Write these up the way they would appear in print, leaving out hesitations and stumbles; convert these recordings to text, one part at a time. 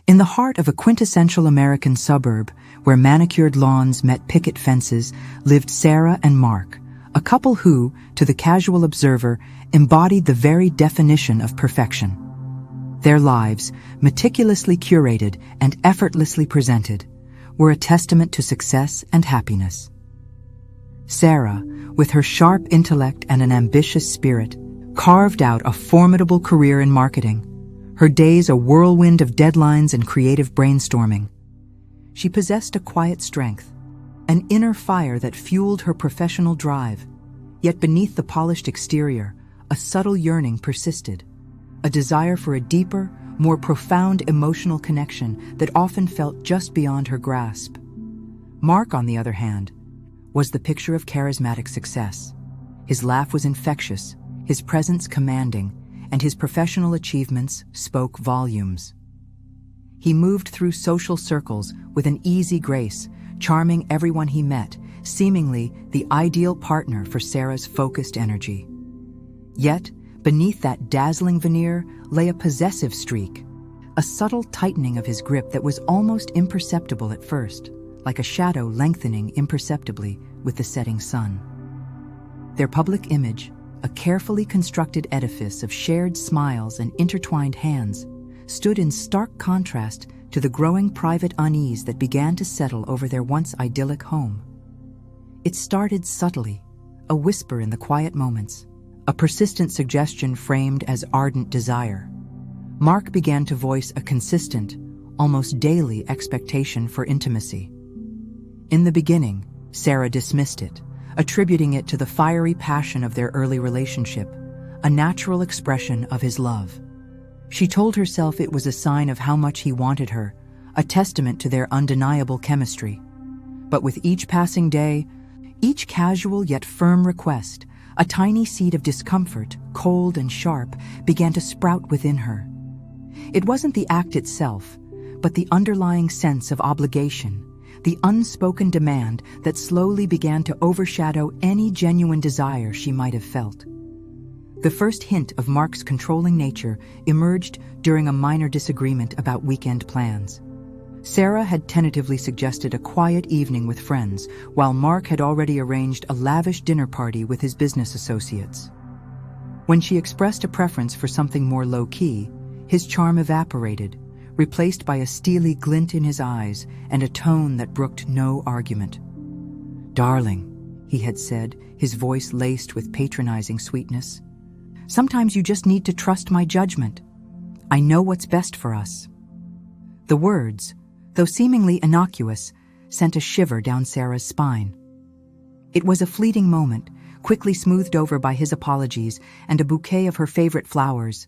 In the heart of a quintessential American suburb, where manicured lawns met picket fences, lived Sarah and Mark, a couple who, to the casual observer, embodied the very definition of perfection. Their lives, meticulously curated and effortlessly presented, were a testament to success and happiness. Sarah, with her sharp intellect and an ambitious spirit, carved out a formidable career in marketing, her days a whirlwind of deadlines and creative brainstorming. She possessed a quiet strength, an inner fire that fueled her professional drive, yet beneath the polished exterior, a subtle yearning persisted, a desire for a deeper, more profound emotional connection that often felt just beyond her grasp. Mark, on the other hand, was the picture of charismatic success. His laugh was infectious, his presence commanding, and his professional achievements spoke volumes. He moved through social circles with an easy grace, charming everyone he met, seemingly the ideal partner for Sarah's focused energy. Yet, beneath that dazzling veneer lay a possessive streak, a subtle tightening of his grip that was almost imperceptible at first, like a shadow lengthening imperceptibly with the setting sun. Their public image, a carefully constructed edifice of shared smiles and intertwined hands, stood in stark contrast to the growing private unease that began to settle over their once idyllic home. It started subtly, a whisper in the quiet moments, a persistent suggestion framed as ardent desire. Mark began to voice a consistent, almost daily expectation for intimacy. In the beginning, Sarah dismissed it, attributing it to the fiery passion of their early relationship, a natural expression of his love. She told herself it was a sign of how much he wanted her, a testament to their undeniable chemistry. But with each passing day, each casual yet firm request, a tiny seed of discomfort, cold and sharp, began to sprout within her. It wasn't the act itself, but the underlying sense of obligation, the unspoken demand that slowly began to overshadow any genuine desire she might have felt. The first hint of Mark's controlling nature emerged during a minor disagreement about weekend plans. Sarah had tentatively suggested a quiet evening with friends, while Mark had already arranged a lavish dinner party with his business associates. When she expressed a preference for something more low-key, his charm evaporated, replaced by a steely glint in his eyes and a tone that brooked no argument. "Darling," he had said, his voice laced with patronizing sweetness, "sometimes you just need to trust my judgment. I know what's best for us." The words, though seemingly innocuous, sent a shiver down Sarah's spine. It was a fleeting moment, quickly smoothed over by his apologies and a bouquet of her favorite flowers,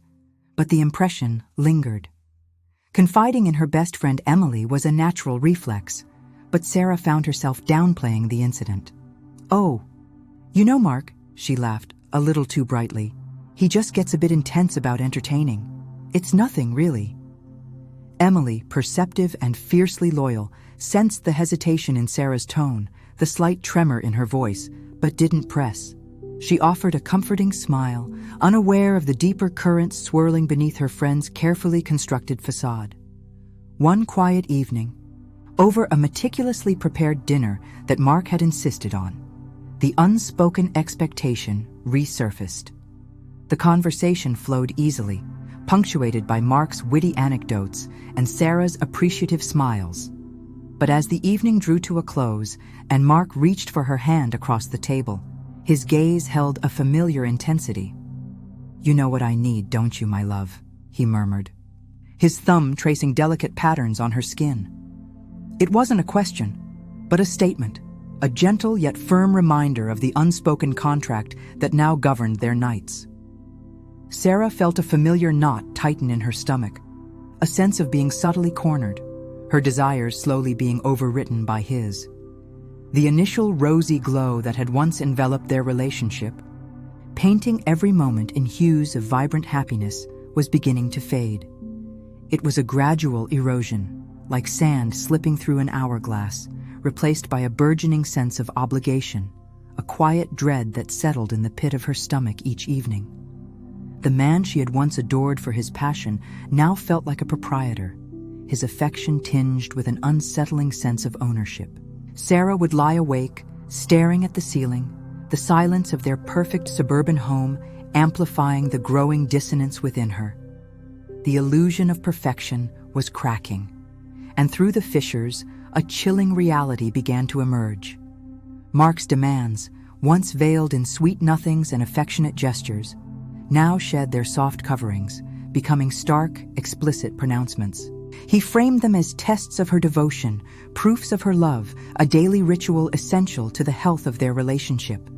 but the impression lingered. Confiding in her best friend Emily was a natural reflex, but Sarah found herself downplaying the incident. "Oh, you know Mark," she laughed, a little too brightly. "He just gets a bit intense about entertaining. It's nothing, really." Emily, perceptive and fiercely loyal, sensed the hesitation in Sarah's tone, the slight tremor in her voice, but didn't press. She offered a comforting smile, unaware of the deeper currents swirling beneath her friend's carefully constructed facade. One quiet evening, over a meticulously prepared dinner that Mark had insisted on, the unspoken expectation resurfaced. The conversation flowed easily, punctuated by Mark's witty anecdotes and Sarah's appreciative smiles. But as the evening drew to a close and Mark reached for her hand across the table, his gaze held a familiar intensity. "You know what I need, don't you, my love?" he murmured, his thumb tracing delicate patterns on her skin. It wasn't a question, but a statement, a gentle yet firm reminder of the unspoken contract that now governed their nights. Sarah felt a familiar knot tighten in her stomach, a sense of being subtly cornered, her desires slowly being overwritten by his. The initial rosy glow that had once enveloped their relationship, painting every moment in hues of vibrant happiness, was beginning to fade. It was a gradual erosion, like sand slipping through an hourglass, replaced by a burgeoning sense of obligation, a quiet dread that settled in the pit of her stomach each evening. The man she had once adored for his passion now felt like a proprietor, his affection tinged with an unsettling sense of ownership. Sarah would lie awake, staring at the ceiling, the silence of their perfect suburban home amplifying the growing dissonance within her. The illusion of perfection was cracking, and through the fissures, a chilling reality began to emerge. Mark's demands, once veiled in sweet nothings and affectionate gestures, now shed their soft coverings, becoming stark, explicit pronouncements. He framed them as tests of her devotion, proofs of her love, a daily ritual essential to the health of their relationship.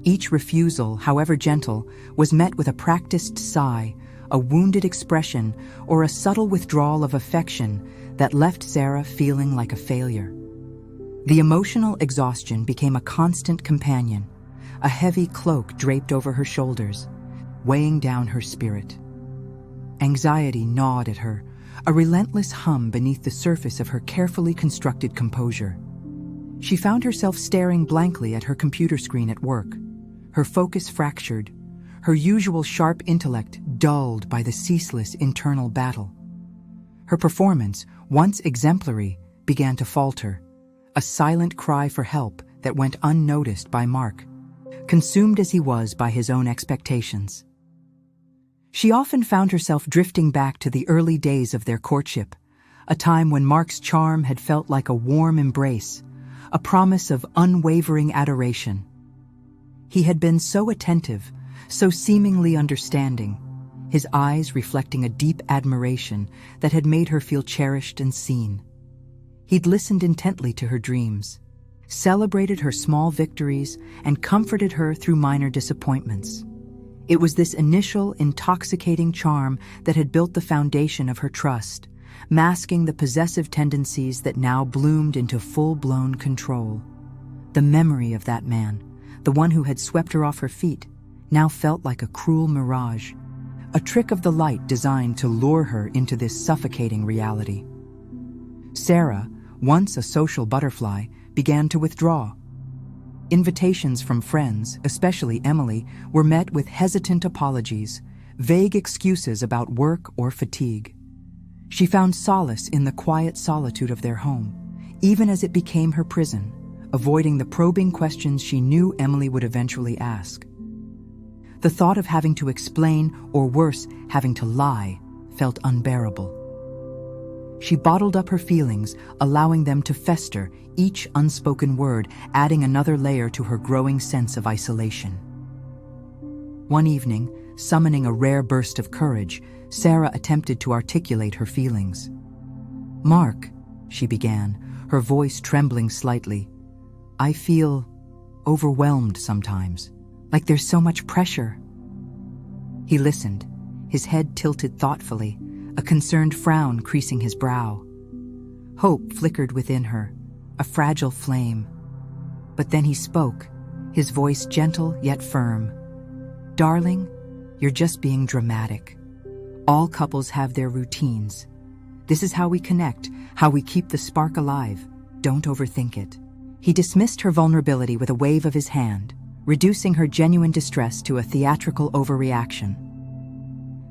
Each refusal, however gentle, was met with a practiced sigh, a wounded expression, or a subtle withdrawal of affection that left Sarah feeling like a failure. The emotional exhaustion became a constant companion, a heavy cloak draped over her shoulders, weighing down her spirit. Anxiety gnawed at her, a relentless hum beneath the surface of her carefully constructed composure. She found herself staring blankly at her computer screen at work, her focus fractured, her usual sharp intellect dulled by the ceaseless internal battle. Her performance, once exemplary, began to falter, a silent cry for help that went unnoticed by Mark, consumed as he was by his own expectations. She often found herself drifting back to the early days of their courtship, a time when Mark's charm had felt like a warm embrace, a promise of unwavering adoration. He had been so attentive, so seemingly understanding, his eyes reflecting a deep admiration that had made her feel cherished and seen. He'd listened intently to her dreams, celebrated her small victories, and comforted her through minor disappointments. It was this initial, intoxicating charm that had built the foundation of her trust, masking the possessive tendencies that now bloomed into full-blown control. The memory of that man, the one who had swept her off her feet, now felt like a cruel mirage, a trick of the light designed to lure her into this suffocating reality. Sarah, once a social butterfly, began to withdraw. Invitations from friends, especially Emily, were met with hesitant apologies, vague excuses about work or fatigue. She found solace in the quiet solitude of their home, even as it became her prison, avoiding the probing questions she knew Emily would eventually ask. The thought of having to explain, or worse, having to lie, felt unbearable. She bottled up her feelings, allowing them to fester, each unspoken word adding another layer to her growing sense of isolation. One evening, summoning a rare burst of courage, Sarah attempted to articulate her feelings. "Mark," she began, her voice trembling slightly, "I feel overwhelmed sometimes, like there's so much pressure." He listened, his head tilted thoughtfully, a concerned frown creasing his brow. Hope flickered within her, a fragile flame. But then he spoke, his voice gentle yet firm. "Darling, you're just being dramatic. All couples have their routines. This is how we connect, how we keep the spark alive. Don't overthink it." He dismissed her vulnerability with a wave of his hand, reducing her genuine distress to a theatrical overreaction.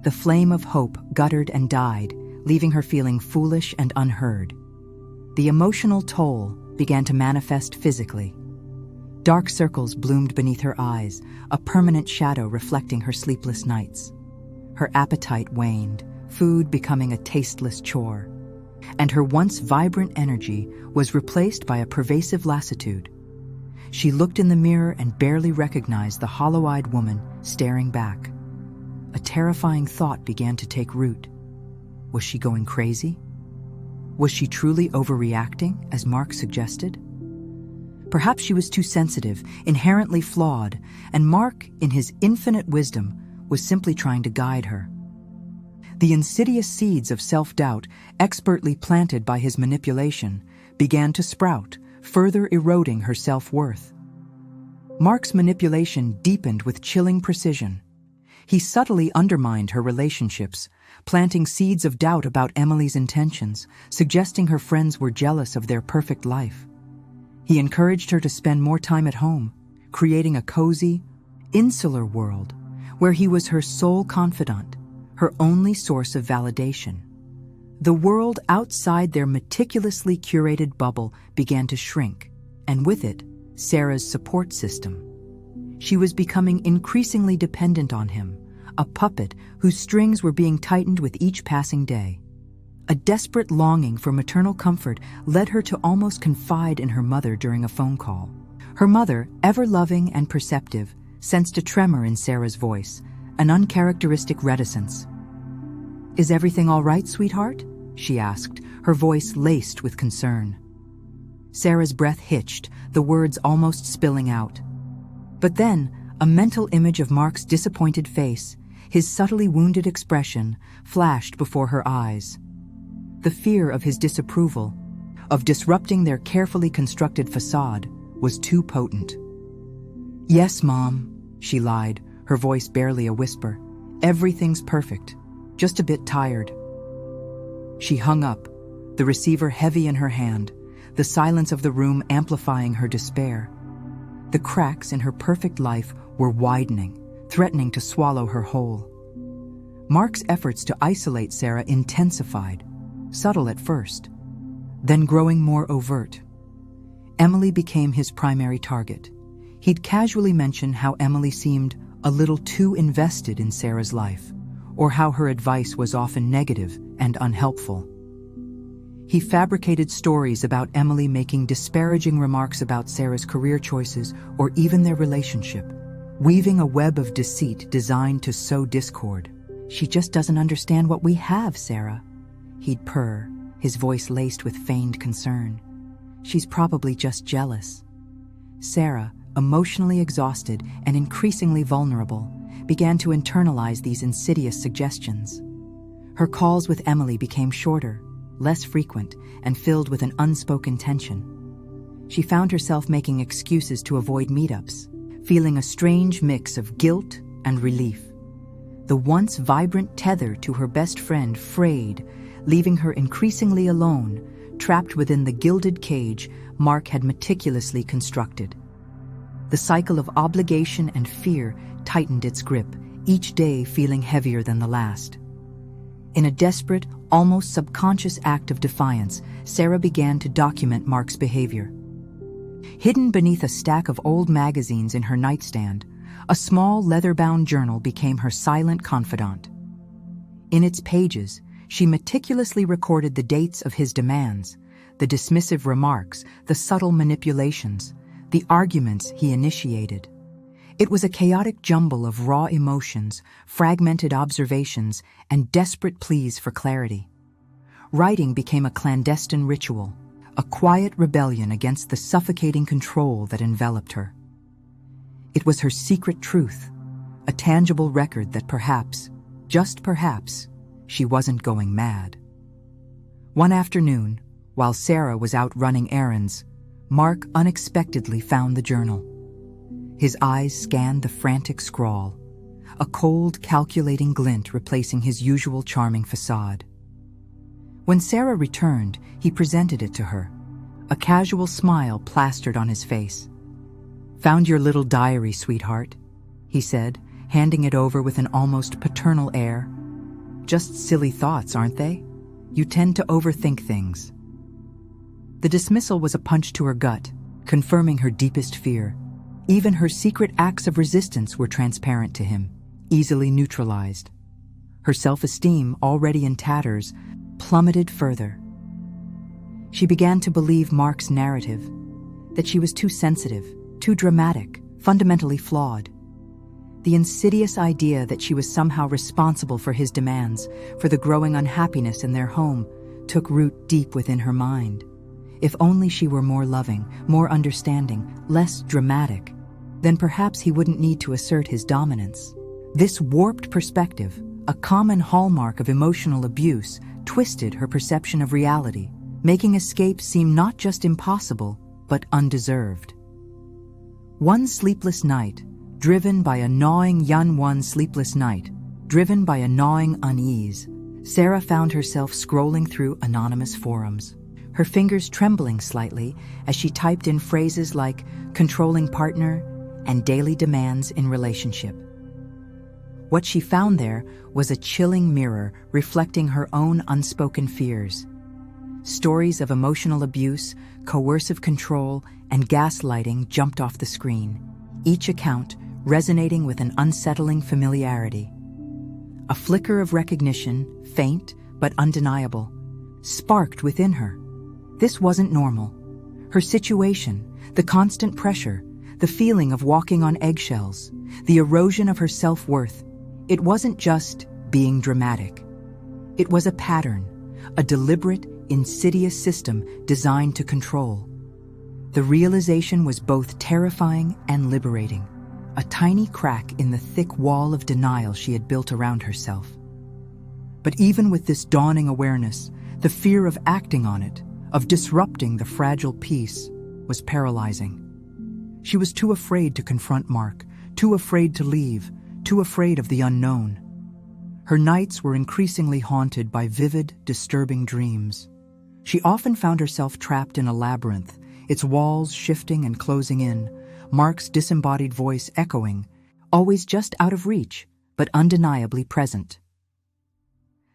The flame of hope guttered and died, leaving her feeling foolish and unheard. The emotional toll began to manifest physically. Dark circles bloomed beneath her eyes, a permanent shadow reflecting her sleepless nights. Her appetite waned, food becoming a tasteless chore, and her once vibrant energy was replaced by a pervasive lassitude. She looked in the mirror and barely recognized the hollow-eyed woman staring back. A terrifying thought began to take root. Was she going crazy? Was she truly overreacting, as Mark suggested? Perhaps she was too sensitive, inherently flawed, and Mark, in his infinite wisdom, was simply trying to guide her. The insidious seeds of self-doubt, expertly planted by his manipulation, began to sprout, further eroding her self-worth. Mark's manipulation deepened with chilling precision. He subtly undermined her relationships, planting seeds of doubt about Emily's intentions, suggesting her friends were jealous of their perfect life. He encouraged her to spend more time at home, creating a cozy, insular world where he was her sole confidant, her only source of validation. The world outside their meticulously curated bubble began to shrink, and with it, Sarah's support system. She was becoming increasingly dependent on him, a puppet whose strings were being tightened with each passing day. A desperate longing for maternal comfort led her to almost confide in her mother during a phone call. Her mother, ever loving and perceptive, sensed a tremor in Sarah's voice, an uncharacteristic reticence. "Is everything all right, sweetheart?" she asked, her voice laced with concern. Sarah's breath hitched, the words almost spilling out. But then, a mental image of Mark's disappointed face, his subtly wounded expression, flashed before her eyes. The fear of his disapproval, of disrupting their carefully constructed facade, was too potent. "Yes, Mom," she lied, her voice barely a whisper. "Everything's perfect, just a bit tired." She hung up, the receiver heavy in her hand, the silence of the room amplifying her despair. The cracks in her perfect life were widening, threatening to swallow her whole. Mark's efforts to isolate Sarah intensified, subtle at first, then growing more overt. Emily became his primary target. He'd casually mention how Emily seemed a little too invested in Sarah's life, or how her advice was often negative and unhelpful. He fabricated stories about Emily making disparaging remarks about Sarah's career choices or even their relationship, weaving a web of deceit designed to sow discord. "She just doesn't understand what we have, Sarah," he'd purr, his voice laced with feigned concern. "She's probably just jealous." Sarah, emotionally exhausted and increasingly vulnerable, began to internalize these insidious suggestions. Her calls with Emily became shorter, less frequent, and filled with an unspoken tension. She found herself making excuses to avoid meetups, feeling a strange mix of guilt and relief. The once vibrant tether to her best friend frayed, leaving her increasingly alone, trapped within the gilded cage Mark had meticulously constructed. The cycle of obligation and fear tightened its grip, each day feeling heavier than the last. In a desperate, almost subconscious act of defiance, Sarah began to document Mark's behavior. Hidden beneath a stack of old magazines in her nightstand, a small leather-bound journal became her silent confidant. In its pages, she meticulously recorded the dates of his demands, the dismissive remarks, the subtle manipulations, the arguments he initiated. It was a chaotic jumble of raw emotions, fragmented observations, and desperate pleas for clarity. Writing became a clandestine ritual, a quiet rebellion against the suffocating control that enveloped her. It was her secret truth, a tangible record that perhaps, just perhaps, she wasn't going mad. One afternoon, while Sarah was out running errands, Mark unexpectedly found the journal. His eyes scanned the frantic scrawl, a cold, calculating glint replacing his usual charming facade. When Sarah returned, he presented it to her, a casual smile plastered on his face. "Found your little diary, sweetheart," he said, handing it over with an almost paternal air. "Just silly thoughts, aren't they? You tend to overthink things." The dismissal was a punch to her gut, confirming her deepest fear. Even her secret acts of resistance were transparent to him, easily neutralized. Her self-esteem, already in tatters, plummeted further. She began to believe Mark's narrative, that she was too sensitive, too dramatic, fundamentally flawed. The insidious idea that she was somehow responsible for his demands, for the growing unhappiness in their home, took root deep within her mind. If only she were more loving, more understanding, less dramatic, then perhaps he wouldn't need to assert his dominance. This warped perspective, a common hallmark of emotional abuse, twisted her perception of reality, making escape seem not just impossible, but undeserved. One sleepless night, driven by a gnawing unease, Sarah found herself scrolling through anonymous forums, her fingers trembling slightly as she typed in phrases like controlling partner and daily demands in relationship. What she found there was a chilling mirror reflecting her own unspoken fears. Stories of emotional abuse, coercive control, and gaslighting jumped off the screen, each account resonating with an unsettling familiarity. A flicker of recognition, faint but undeniable, sparked within her. This wasn't normal. Her situation, the constant pressure, the feeling of walking on eggshells, the erosion of her self-worth, it wasn't just being dramatic. It was a pattern, a deliberate, insidious system designed to control. The realization was both terrifying and liberating, a tiny crack in the thick wall of denial she had built around herself. But even with this dawning awareness, the fear of acting on it, of disrupting the fragile peace, was paralyzing. She was too afraid to confront Mark, too afraid to leave, too afraid of the unknown. Her nights were increasingly haunted by vivid, disturbing dreams. She often found herself trapped in a labyrinth, its walls shifting and closing in, Mark's disembodied voice echoing, always just out of reach, but undeniably present.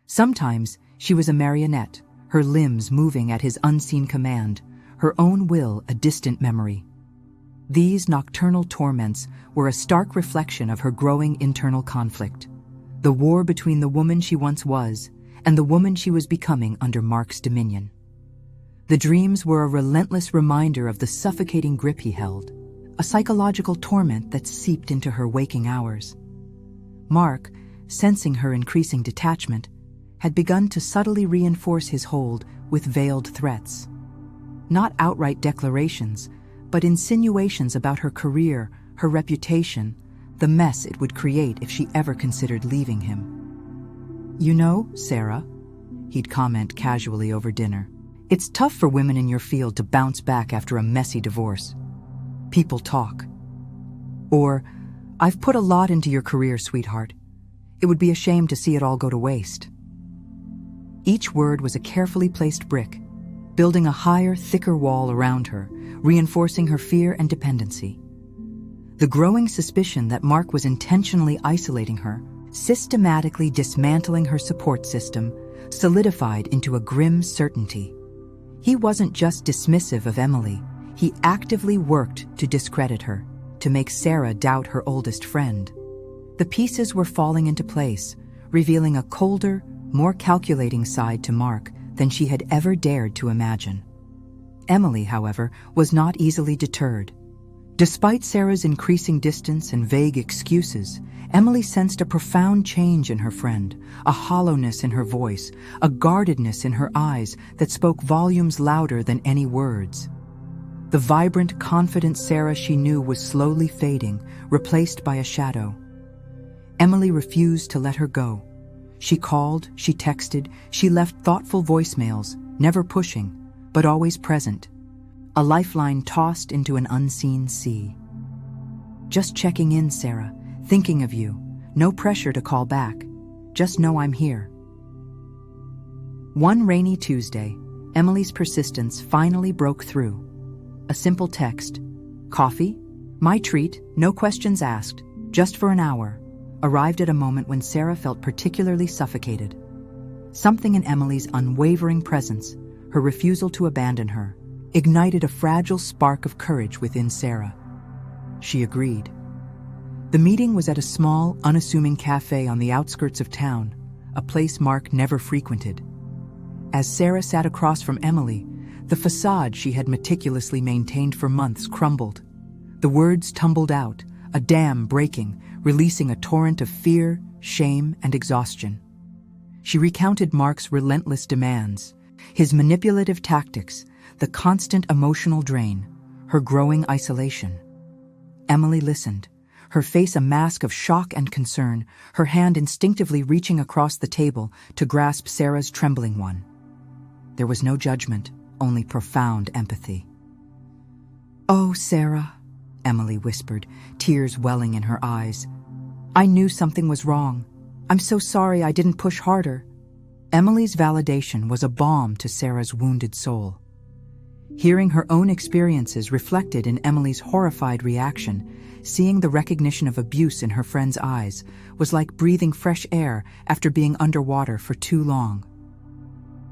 Sometimes she was a marionette, her limbs moving at his unseen command, her own will a distant memory. These nocturnal torments were a stark reflection of her growing internal conflict, the war between the woman she once was and the woman she was becoming under Mark's dominion. The dreams were a relentless reminder of the suffocating grip he held, a psychological torment that seeped into her waking hours. Mark, sensing her increasing detachment, had begun to subtly reinforce his hold with veiled threats. Not outright declarations, but insinuations about her career, her reputation, the mess it would create if she ever considered leaving him. "You know, Sarah," he'd comment casually over dinner, "it's tough for women in your field to bounce back after a messy divorce. People talk." Or, "I've put a lot into your career, sweetheart. It would be a shame to see it all go to waste." Each word was a carefully placed brick, building a higher, thicker wall around her, reinforcing her fear and dependency. The growing suspicion that Mark was intentionally isolating her, systematically dismantling her support system, solidified into a grim certainty. He wasn't just dismissive of Emily, he actively worked to discredit her, to make Sarah doubt her oldest friend. The pieces were falling into place, revealing a colder, more calculating side to Mark than she had ever dared to imagine. Emily, however, was not easily deterred. Despite Sarah's increasing distance and vague excuses, Emily sensed a profound change in her friend, a hollowness in her voice, a guardedness in her eyes that spoke volumes louder than any words. The vibrant, confident Sarah she knew was slowly fading, replaced by a shadow. Emily refused to let her go. She called, she texted, she left thoughtful voicemails, never pushing, but always present. A lifeline tossed into an unseen sea. "Just checking in, Sarah. Thinking of you. No pressure to call back. Just know I'm here." One rainy Tuesday, Emily's persistence finally broke through. A simple text, "Coffee? My treat, no questions asked, just for an hour," arrived at a moment when Sarah felt particularly suffocated. Something in Emily's unwavering presence, her refusal to abandon her, ignited a fragile spark of courage within Sarah. She agreed. The meeting was at a small, unassuming cafe on the outskirts of town, a place Mark never frequented. As Sarah sat across from Emily, the facade she had meticulously maintained for months crumbled. The words tumbled out, a dam breaking, releasing a torrent of fear, shame, and exhaustion. She recounted Mark's relentless demands, his manipulative tactics, the constant emotional drain, her growing isolation. Emily listened, her face a mask of shock and concern, her hand instinctively reaching across the table to grasp Sarah's trembling one. There was no judgment, only profound empathy. "Oh, Sarah," Emily whispered, tears welling in her eyes. "I knew something was wrong. I'm so sorry I didn't push harder." Emily's validation was a balm to Sarah's wounded soul. Hearing her own experiences reflected in Emily's horrified reaction, seeing the recognition of abuse in her friend's eyes was like breathing fresh air after being underwater for too long.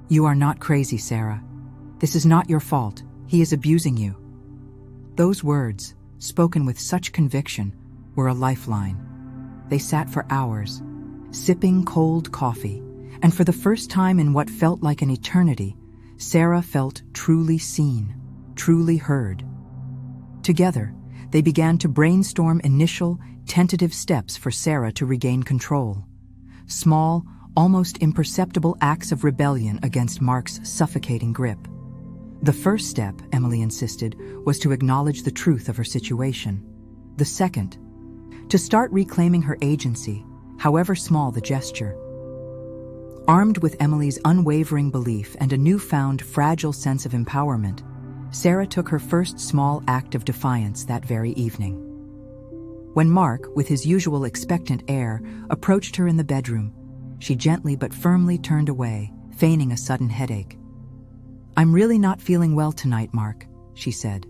"You are not crazy, Sarah. This is not your fault. He is abusing you." Those words, spoken with such conviction, were a lifeline. They sat for hours, sipping cold coffee, and for the first time in what felt like an eternity, Sarah felt truly seen, truly heard. Together, they began to brainstorm initial, tentative steps for Sarah to regain control. Small, almost imperceptible acts of rebellion against Mark's suffocating grip. The first step, Emily insisted, was to acknowledge the truth of her situation. The second, to start reclaiming her agency, however small the gesture. Armed with Emily's unwavering belief and a newfound fragile sense of empowerment, Sarah took her first small act of defiance that very evening. When Mark, with his usual expectant air, approached her in the bedroom, she gently but firmly turned away, feigning a sudden headache. "I'm really not feeling well tonight, Mark," she said,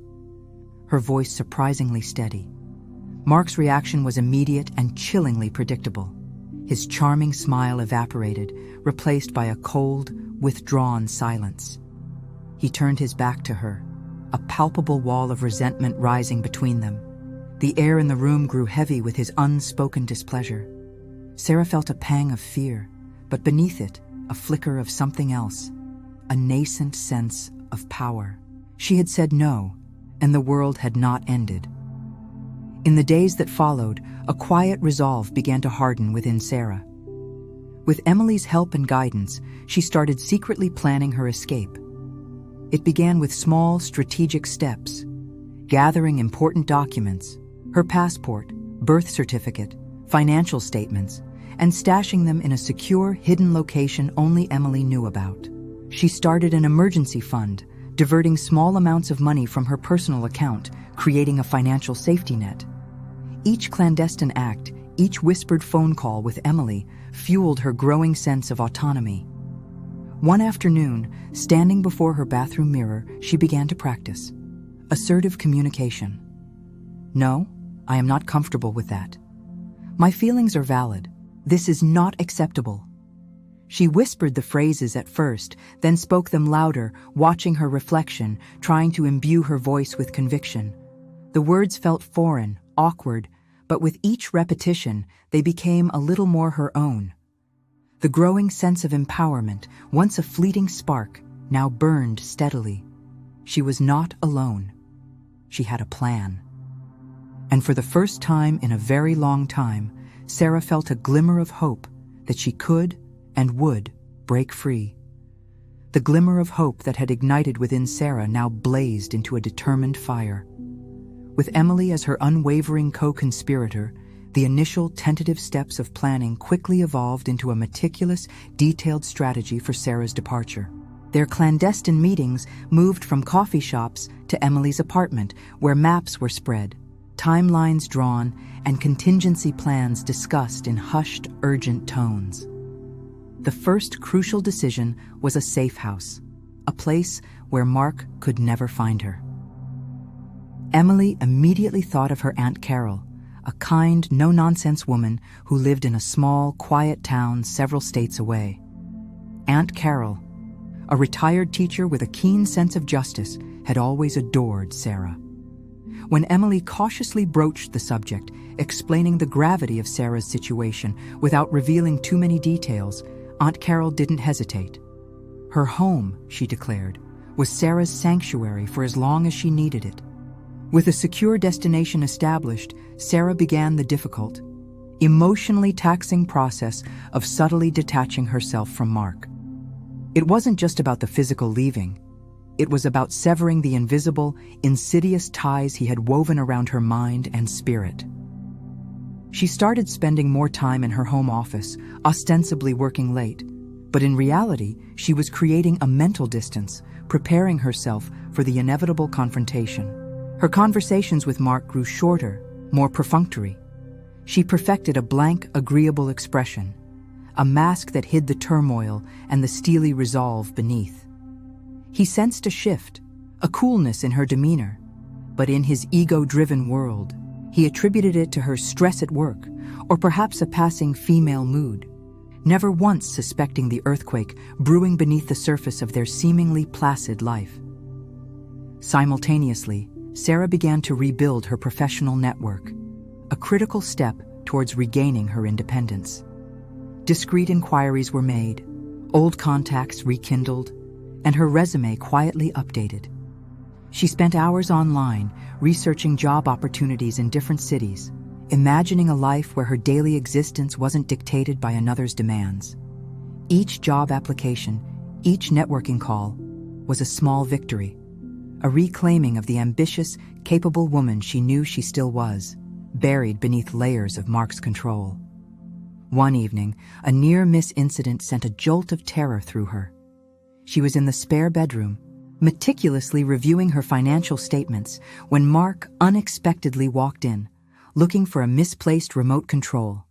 her voice surprisingly steady. Mark's reaction was immediate and chillingly predictable. His charming smile evaporated, replaced by a cold, withdrawn silence. He turned his back to her, a palpable wall of resentment rising between them. The air in the room grew heavy with his unspoken displeasure. Sarah felt a pang of fear, but beneath it, a flicker of something else, a nascent sense of power. She had said no, and the world had not ended. In the days that followed, a quiet resolve began to harden within Sarah. With Emily's help and guidance, she started secretly planning her escape. It began with small, strategic steps, gathering important documents, her passport, birth certificate, financial statements, and stashing them in a secure, hidden location only Emily knew about. She started an emergency fund, diverting small amounts of money from her personal account, creating a financial safety net. Each clandestine act, each whispered phone call with Emily, fueled her growing sense of autonomy. One afternoon, standing before her bathroom mirror, she began to practice assertive communication. "No, I am not comfortable with that. My feelings are valid. This is not acceptable." She whispered the phrases at first, then spoke them louder, watching her reflection, trying to imbue her voice with conviction. The words felt foreign, awkward, but with each repetition, they became a little more her own. The growing sense of empowerment, once a fleeting spark, now burned steadily. She was not alone. She had a plan. And for the first time in a very long time, Sarah felt a glimmer of hope that she could and would break free. The glimmer of hope that had ignited within Sarah now blazed into a determined fire. With Emily as her unwavering co-conspirator, the initial tentative steps of planning quickly evolved into a meticulous, detailed strategy for Sarah's departure. Their clandestine meetings moved from coffee shops to Emily's apartment, where maps were spread, timelines drawn, and contingency plans discussed in hushed, urgent tones. The first crucial decision was a safe house, a place where Mark could never find her. Emily immediately thought of her Aunt Carol, a kind, no-nonsense woman who lived in a small, quiet town several states away. Aunt Carol, a retired teacher with a keen sense of justice, had always adored Sarah. When Emily cautiously broached the subject, explaining the gravity of Sarah's situation without revealing too many details, Aunt Carol didn't hesitate. Her home, she declared, was Sarah's sanctuary for as long as she needed it. With a secure destination established, Sarah began the difficult, emotionally taxing process of subtly detaching herself from Mark. It wasn't just about the physical leaving. It was about severing the invisible, insidious ties he had woven around her mind and spirit. She started spending more time in her home office, ostensibly working late, but in reality, she was creating a mental distance, preparing herself for the inevitable confrontation. Her conversations with Mark grew shorter, more perfunctory. She perfected a blank, agreeable expression, a mask that hid the turmoil and the steely resolve beneath. He sensed a shift, a coolness in her demeanor. But in his ego-driven world, he attributed it to her stress at work, or perhaps a passing female mood, never once suspecting the earthquake brewing beneath the surface of their seemingly placid life. Simultaneously, Sarah began to rebuild her professional network, a critical step towards regaining her independence. Discreet inquiries were made, old contacts rekindled, and her resume quietly updated. She spent hours online researching job opportunities in different cities, imagining a life where her daily existence wasn't dictated by another's demands. Each job application, each networking call, was a small victory, a reclaiming of the ambitious, capable woman she knew she still was, buried beneath layers of Mark's control. One evening, a near-miss incident sent a jolt of terror through her. She was in the spare bedroom, meticulously reviewing her financial statements, when Mark unexpectedly walked in, looking for a misplaced remote control.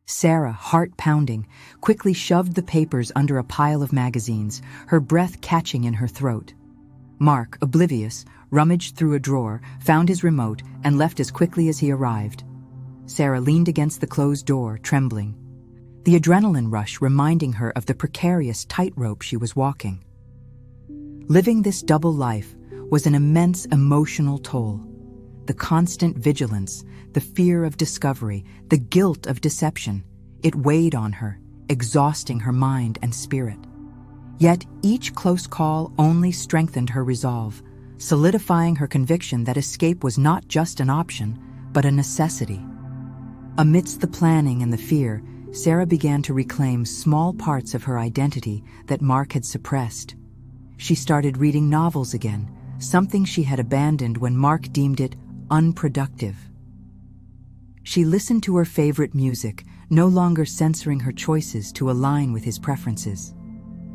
Sarah, heart pounding, quickly shoved the papers under a pile of magazines, her breath catching in her throat. Mark, oblivious, rummaged through a drawer, found his remote, and left as quickly as he arrived. Sarah leaned against the closed door, trembling, the adrenaline rush reminding her of the precarious tightrope she was walking. Living this double life was an immense emotional toll. The constant vigilance, the fear of discovery, the guilt of deception, it weighed on her, exhausting her mind and spirit. Yet each close call only strengthened her resolve, solidifying her conviction that escape was not just an option, but a necessity. Amidst the planning and the fear, Sarah began to reclaim small parts of her identity that Mark had suppressed. She started reading novels again, something she had abandoned when Mark deemed it unproductive. She listened to her favorite music, no longer censoring her choices to align with his preferences.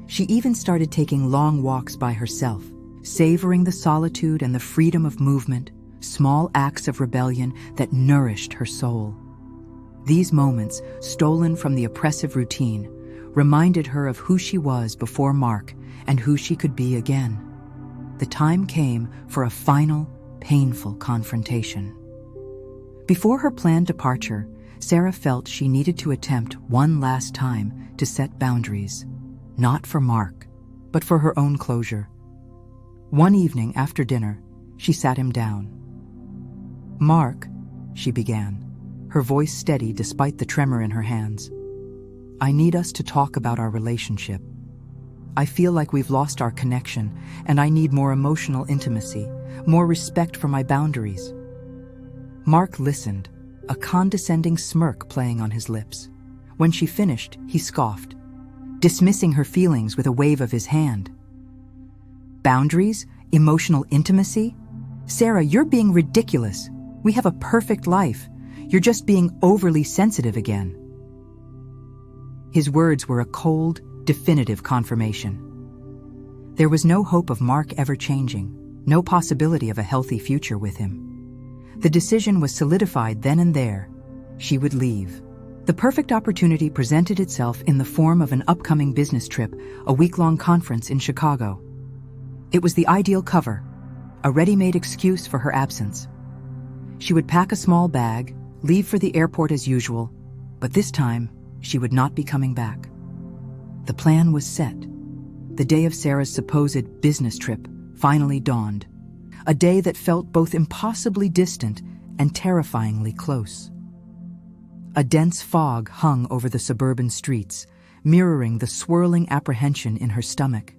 She even started taking long walks by herself, savoring the solitude and the freedom of movement, small acts of rebellion that nourished her soul. These moments, stolen from the oppressive routine, reminded her of who she was before Mark and who she could be again. The time came for a final, painful confrontation. Before her planned departure, Sarah felt she needed to attempt one last time to set boundaries, not for Mark, but for her own closure. One evening after dinner, she sat him down. "Mark," she began, her voice steady despite the tremor in her hands, "I need us to talk about our relationship. I feel like we've lost our connection, and I need more emotional intimacy, more respect for my boundaries." Mark listened, a condescending smirk playing on his lips. When she finished, he scoffed, dismissing her feelings with a wave of his hand. "Boundaries? Emotional intimacy? Sarah, you're being ridiculous. We have a perfect life. You're just being overly sensitive again." His words were a cold, definitive confirmation. There was no hope of Mark ever changing, no possibility of a healthy future with him. The decision was solidified then and there. She would leave. The perfect opportunity presented itself in the form of an upcoming business trip, a week-long conference in Chicago. It was the ideal cover, a ready-made excuse for her absence. She would pack a small bag, leave for the airport as usual, but this time she would not be coming back. The plan was set. The day of Sarah's supposed business trip finally dawned, a day that felt both impossibly distant and terrifyingly close. A dense fog hung over the suburban streets, mirroring the swirling apprehension in her stomach.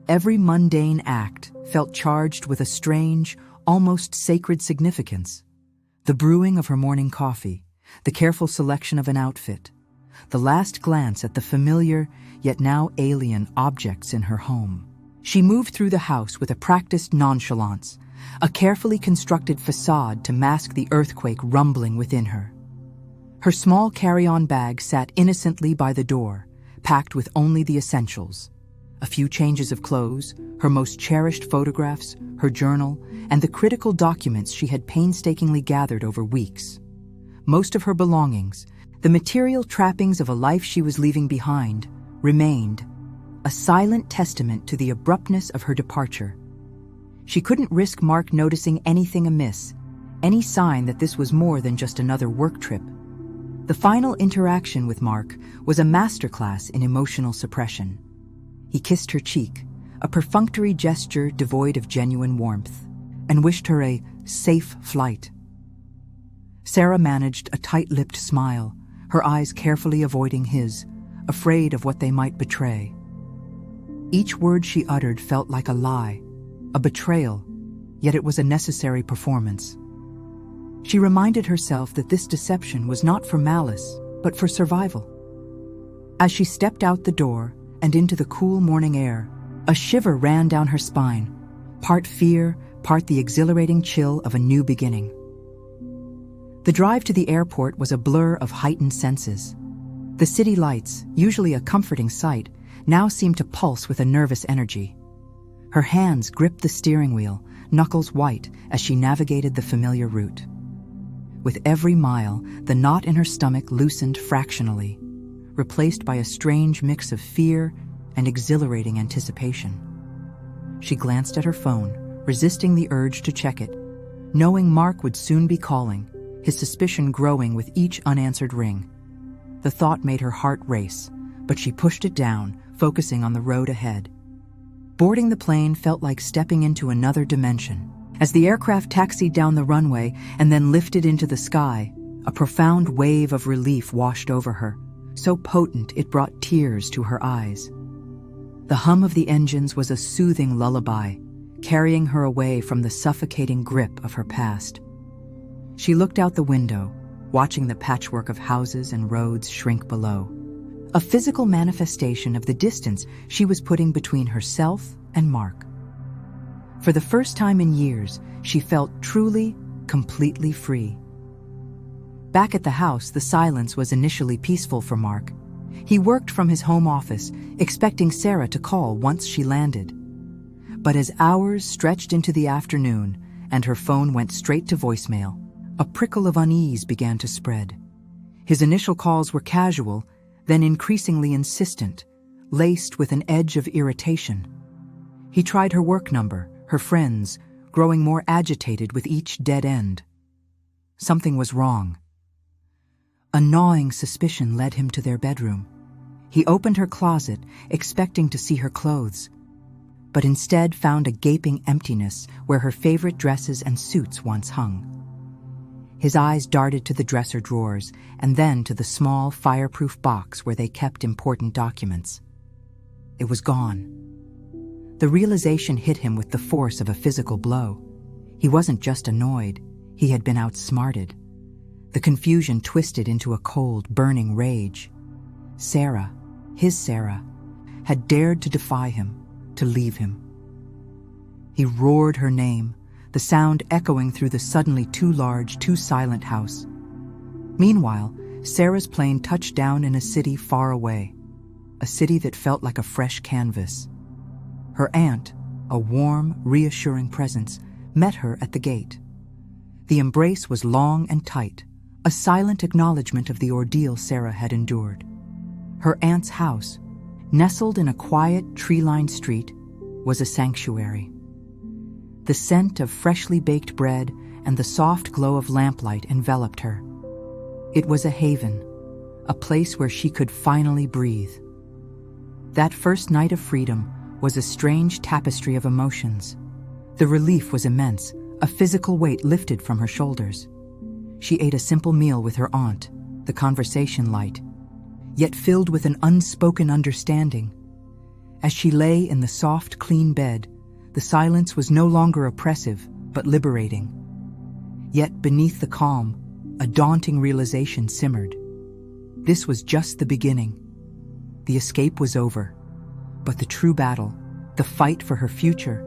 Every mundane act felt charged with a strange, almost sacred significance. The brewing of her morning coffee, the careful selection of an outfit, the last glance at the familiar, yet now alien objects in her home. She moved through the house with a practiced nonchalance, a carefully constructed facade to mask the earthquake rumbling within her. Her small carry-on bag sat innocently by the door, packed with only the essentials. A few changes of clothes, her most cherished photographs, her journal, and the critical documents she had painstakingly gathered over weeks. Most of her belongings, the material trappings of a life she was leaving behind, remained, a silent testament to the abruptness of her departure. She couldn't risk Mark noticing anything amiss, any sign that this was more than just another work trip. The final interaction with Mark was a masterclass in emotional suppression. He kissed her cheek, a perfunctory gesture devoid of genuine warmth, and wished her a safe flight. Sarah managed a tight-lipped smile, her eyes carefully avoiding his, afraid of what they might betray. Each word she uttered felt like a lie, a betrayal, yet it was a necessary performance. She reminded herself that this deception was not for malice, but for survival. As she stepped out the door and into the cool morning air, a shiver ran down her spine, part fear, part the exhilarating chill of a new beginning. The drive to the airport was a blur of heightened senses. The city lights, usually a comforting sight, now seemed to pulse with a nervous energy. Her hands gripped the steering wheel, knuckles white, as she navigated the familiar route. With every mile, the knot in her stomach loosened fractionally, replaced by a strange mix of fear and exhilarating anticipation. She glanced at her phone, resisting the urge to check it, knowing Mark would soon be calling, his suspicion growing with each unanswered ring. The thought made her heart race, but she pushed it down, focusing on the road ahead. Boarding the plane felt like stepping into another dimension. As the aircraft taxied down the runway and then lifted into the sky, a profound wave of relief washed over her, so potent it brought tears to her eyes. The hum of the engines was a soothing lullaby, carrying her away from the suffocating grip of her past. She looked out the window, watching the patchwork of houses and roads shrink below, a physical manifestation of the distance she was putting between herself and Mark. For the first time in years, she felt truly, completely free. Back at the house, the silence was initially peaceful for Mark. He worked from his home office, expecting Sarah to call once she landed. But as hours stretched into the afternoon and her phone went straight to voicemail, a prickle of unease began to spread. His initial calls were casual, then increasingly insistent, laced with an edge of irritation. He tried her work number, her friends, growing more agitated with each dead end. Something was wrong. A gnawing suspicion led him to their bedroom. He opened her closet, expecting to see her clothes, but instead found a gaping emptiness where her favorite dresses and suits once hung. His eyes darted to the dresser drawers and then to the small, fireproof box where they kept important documents. It was gone. The realization hit him with the force of a physical blow. He wasn't just annoyed, he had been outsmarted. The confusion twisted into a cold, burning rage. Sarah, his Sarah, had dared to defy him, to leave him. He roared her name, the sound echoing through the suddenly too large, too silent house. Meanwhile, Sarah's plane touched down in a city far away, a city that felt like a fresh canvas. Her aunt, a warm, reassuring presence, met her at the gate. The embrace was long and tight, a silent acknowledgement of the ordeal Sarah had endured. Her aunt's house, nestled in a quiet, tree-lined street, was a sanctuary. The scent of freshly baked bread and the soft glow of lamplight enveloped her. It was a haven, a place where she could finally breathe. That first night of freedom was a strange tapestry of emotions. The relief was immense, a physical weight lifted from her shoulders. She ate a simple meal with her aunt, the conversation light, yet filled with an unspoken understanding. As she lay in the soft, clean bed, the silence was no longer oppressive, but liberating. Yet beneath the calm, a daunting realization simmered. This was just the beginning. The escape was over, but the true battle, the fight for her future,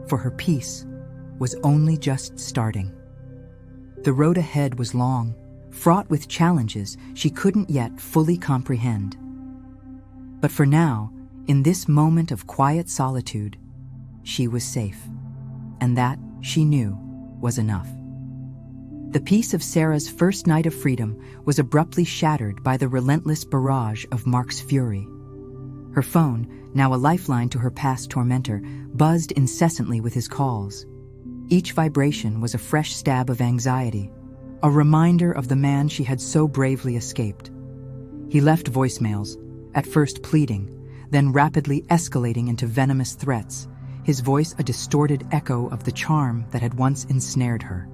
for her peace, was only just starting. The road ahead was long, fraught with challenges she couldn't yet fully comprehend. But for now, in this moment of quiet solitude, she was safe, and that, she knew, was enough. The peace of Sarah's first night of freedom was abruptly shattered by the relentless barrage of Mark's fury. Her phone, now a lifeline to her past tormentor, buzzed incessantly with his calls. Each vibration was a fresh stab of anxiety, a reminder of the man she had so bravely escaped. He left voicemails, at first pleading, then rapidly escalating into venomous threats, his voice a distorted echo of the charm that had once ensnared her.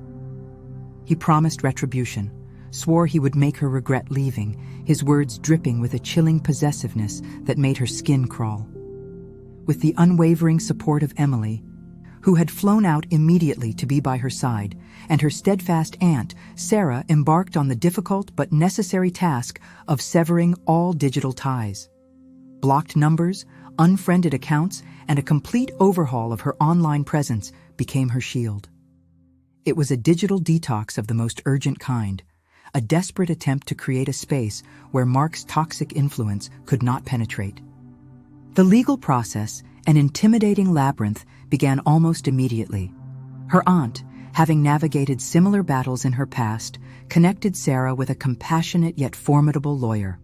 He promised retribution, swore he would make her regret leaving, his words dripping with a chilling possessiveness that made her skin crawl. With the unwavering support of Emily, who had flown out immediately to be by her side, and her steadfast aunt, Sarah, embarked on the difficult but necessary task of severing all digital ties. Blocked numbers, unfriended accounts, and a complete overhaul of her online presence became her shield. It was a digital detox of the most urgent kind, a desperate attempt to create a space where Mark's toxic influence could not penetrate. The legal process, an intimidating labyrinth, began almost immediately. Her aunt, having navigated similar battles in her past, connected Sarah with a compassionate yet formidable lawyer.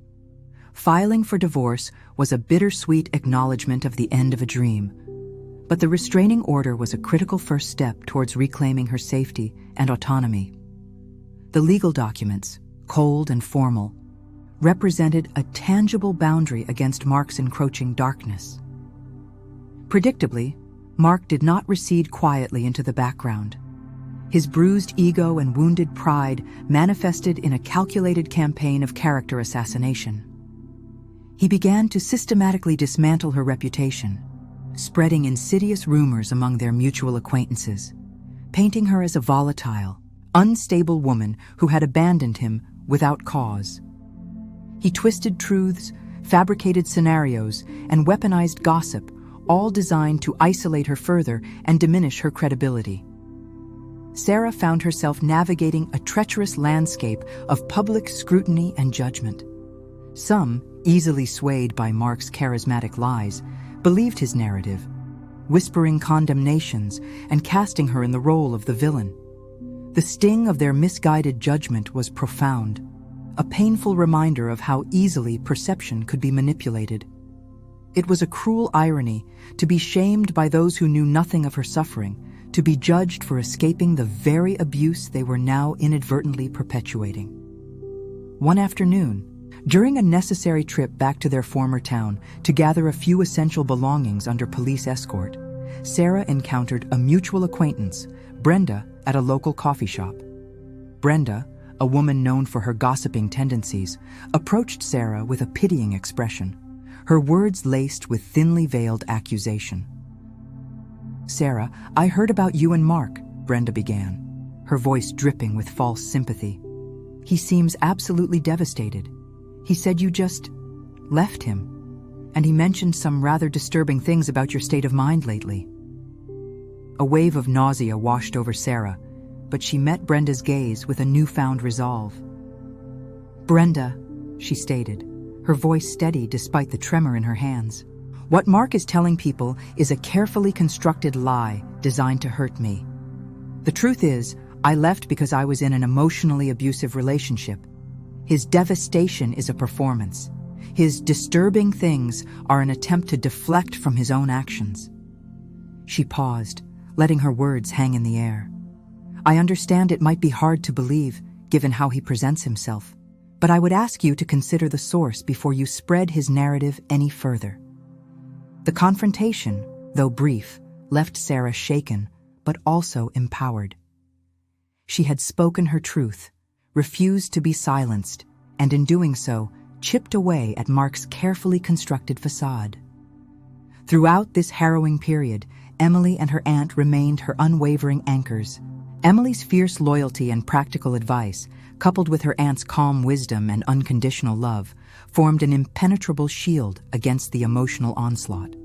Filing for divorce was a bittersweet acknowledgement of the end of a dream, but the restraining order was a critical first step towards reclaiming her safety and autonomy. The legal documents, cold and formal, represented a tangible boundary against Mark's encroaching darkness. Predictably, Mark did not recede quietly into the background. His bruised ego and wounded pride manifested in a calculated campaign of character assassination. He began to systematically dismantle her reputation, spreading insidious rumors among their mutual acquaintances, painting her as a volatile, unstable woman who had abandoned him without cause. He twisted truths, fabricated scenarios, and weaponized gossip, all designed to isolate her further and diminish her credibility. Sarah found herself navigating a treacherous landscape of public scrutiny and judgment. Some, easily swayed by Mark's charismatic lies, believed his narrative, whispering condemnations and casting her in the role of the villain. The sting of their misguided judgment was profound, a painful reminder of how easily perception could be manipulated. It was a cruel irony to be shamed by those who knew nothing of her suffering, to be judged for escaping the very abuse they were now inadvertently perpetuating. One afternoon, during a necessary trip back to their former town to gather a few essential belongings under police escort, Sarah encountered a mutual acquaintance, Brenda, at a local coffee shop. Brenda, a woman known for her gossiping tendencies, approached Sarah with a pitying expression, her words laced with thinly veiled accusation. "Sarah, I heard about you and Mark," Brenda began, her voice dripping with false sympathy. "He seems absolutely devastated. He said you just left him, and he mentioned some rather disturbing things about your state of mind lately." A wave of nausea washed over Sarah, but she met Brenda's gaze with a newfound resolve. "Brenda," she stated, her voice steady despite the tremor in her hands, "what Mark is telling people is a carefully constructed lie designed to hurt me. The truth is, I left because I was in an emotionally abusive relationship. His devastation is a performance. His disturbing things are an attempt to deflect from his own actions." She paused, letting her words hang in the air. "I understand it might be hard to believe, given how he presents himself, but I would ask you to consider the source before you spread his narrative any further." The confrontation, though brief, left Sarah shaken, but also empowered. She had spoken her truth, refused to be silenced, and in doing so, chipped away at Mark's carefully constructed facade. Throughout this harrowing period, Emily and her aunt remained her unwavering anchors. Emily's fierce loyalty and practical advice, coupled with her aunt's calm wisdom and unconditional love, formed an impenetrable shield against the emotional onslaught.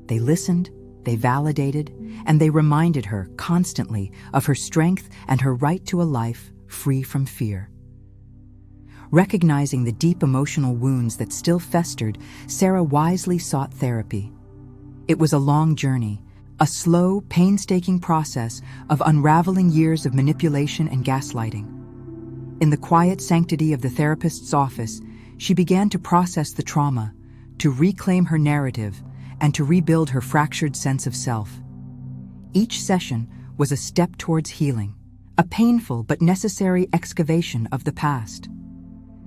They listened, they validated, and they reminded her constantly of her strength and her right to a life free from fear. Recognizing the deep emotional wounds that still festered, Sarah wisely sought therapy. It was a long journey, a slow, painstaking process of unraveling years of manipulation and gaslighting. In the quiet sanctity of the therapist's office, she began to process the trauma, to reclaim her narrative, and to rebuild her fractured sense of self. Each session was a step towards healing, a painful but necessary excavation of the past.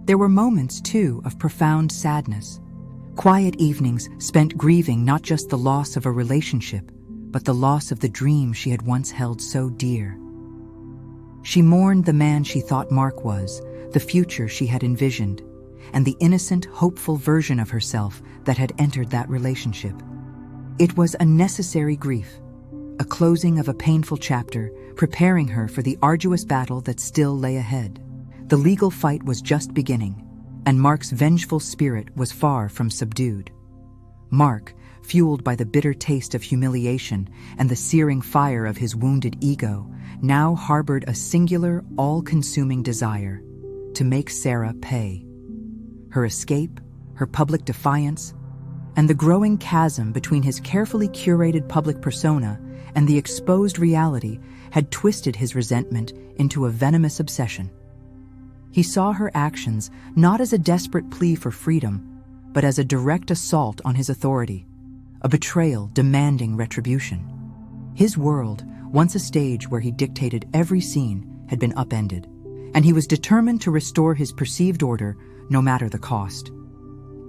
There were moments, too, of profound sadness. Quiet evenings spent grieving not just the loss of a relationship, but the loss of the dream she had once held so dear. She mourned the man she thought Mark was, the future she had envisioned, and the innocent, hopeful version of herself that had entered that relationship. It was a necessary grief, a closing of a painful chapter, preparing her for the arduous battle that still lay ahead. The legal fight was just beginning, and Mark's vengeful spirit was far from subdued. Mark, fueled by the bitter taste of humiliation and the searing fire of his wounded ego, now harbored a singular, all-consuming desire to make Sarah pay. Her escape, her public defiance, and the growing chasm between his carefully curated public persona and the exposed reality had twisted his resentment into a venomous obsession. He saw her actions not as a desperate plea for freedom, but as a direct assault on his authority, a betrayal demanding retribution. His world, once a stage where he dictated every scene, had been upended, and he was determined to restore his perceived order no matter the cost.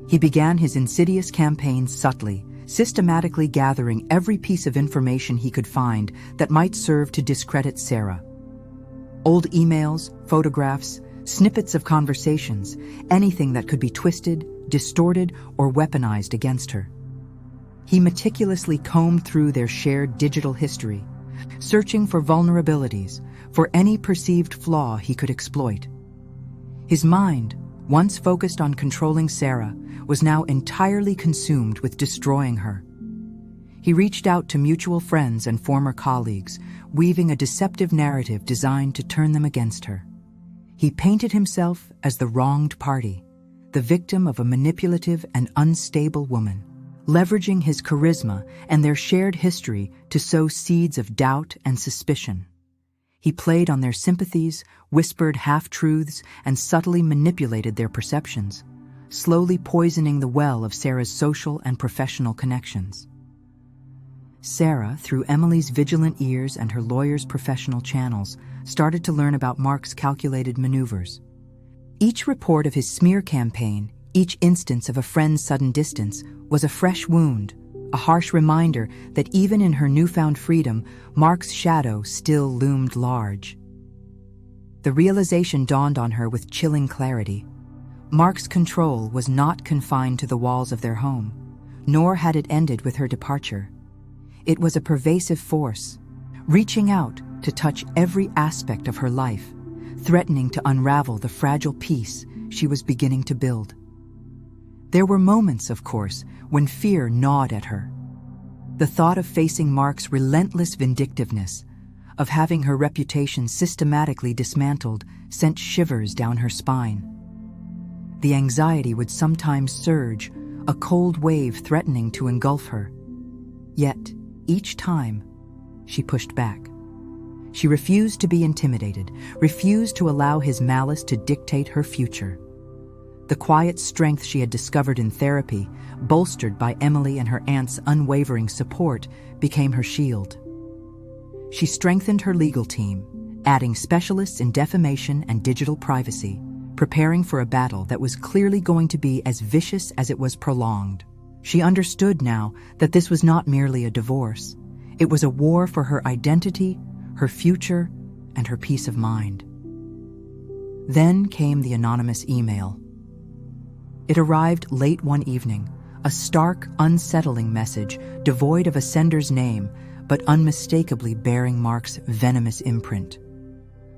He began his insidious campaign subtly, systematically gathering every piece of information he could find that might serve to discredit Sarah. Old emails, photographs, snippets of conversations, anything that could be twisted, distorted, or weaponized against her. He meticulously combed through their shared digital history, searching for vulnerabilities, for any perceived flaw he could exploit. His mind, once focused on controlling Sarah, was now entirely consumed with destroying her. He reached out to mutual friends and former colleagues, weaving a deceptive narrative designed to turn them against her. He painted himself as the wronged party, the victim of a manipulative and unstable woman, leveraging his charisma and their shared history to sow seeds of doubt and suspicion. He played on their sympathies, whispered half-truths, and subtly manipulated their perceptions, slowly poisoning the well of Sarah's social and professional connections. Sarah, through Emily's vigilant ears and her lawyer's professional channels, started to learn about Mark's calculated maneuvers. Each report of his smear campaign, each instance of a friend's sudden distance, was a fresh wound, a harsh reminder that even in her newfound freedom, Mark's shadow still loomed large. The realization dawned on her with chilling clarity. Mark's control was not confined to the walls of their home, nor had it ended with her departure. It was a pervasive force, reaching out to touch every aspect of her life, threatening to unravel the fragile peace she was beginning to build. There were moments, of course, when fear gnawed at her. The thought of facing Mark's relentless vindictiveness, of having her reputation systematically dismantled, sent shivers down her spine. The anxiety would sometimes surge, a cold wave threatening to engulf her. Yet, each time, she pushed back. She refused to be intimidated, refused to allow his malice to dictate her future. The quiet strength she had discovered in therapy, bolstered by Emily and her aunt's unwavering support, became her shield. She strengthened her legal team, adding specialists in defamation and digital privacy, preparing for a battle that was clearly going to be as vicious as it was prolonged. She understood now that this was not merely a divorce. It was a war for her identity, her future, and her peace of mind. Then came the anonymous email. It arrived late one evening, a stark, unsettling message devoid of a sender's name, but unmistakably bearing Mark's venomous imprint.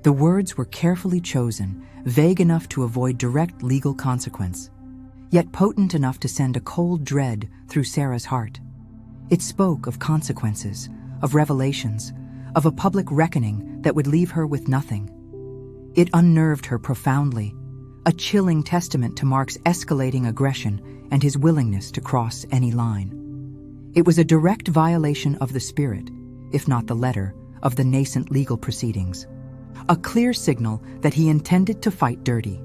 The words were carefully chosen, vague enough to avoid direct legal consequence, yet potent enough to send a cold dread through Sarah's heart. It spoke of consequences, of revelations, of a public reckoning that would leave her with nothing. It unnerved her profoundly, a chilling testament to Mark's escalating aggression and his willingness to cross any line. It was a direct violation of the spirit, if not the letter, of the nascent legal proceedings. A clear signal that he intended to fight dirty.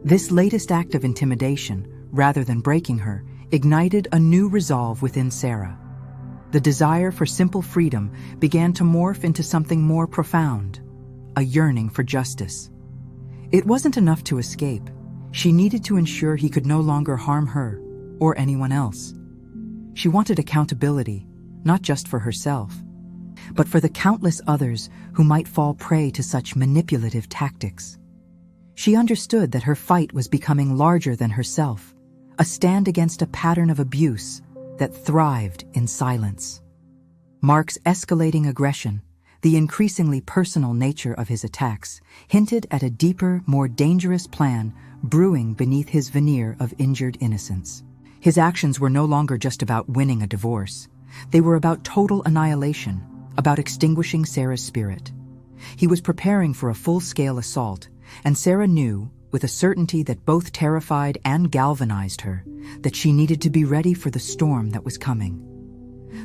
This latest act of intimidation, rather than breaking her, ignited a new resolve within Sarah. The desire for simple freedom began to morph into something more profound, a yearning for justice. It wasn't enough to escape. She needed to ensure he could no longer harm her or anyone else. She wanted accountability, not just for herself, but for the countless others who might fall prey to such manipulative tactics. She understood that her fight was becoming larger than herself, a stand against a pattern of abuse that thrived in silence. Mark's escalating aggression, the increasingly personal nature of his attacks, hinted at a deeper, more dangerous plan brewing beneath his veneer of injured innocence. His actions were no longer just about winning a divorce. They were about total annihilation, about extinguishing Sarah's spirit. He was preparing for a full-scale assault, and Sarah knew, with a certainty that both terrified and galvanized her, that she needed to be ready for the storm that was coming.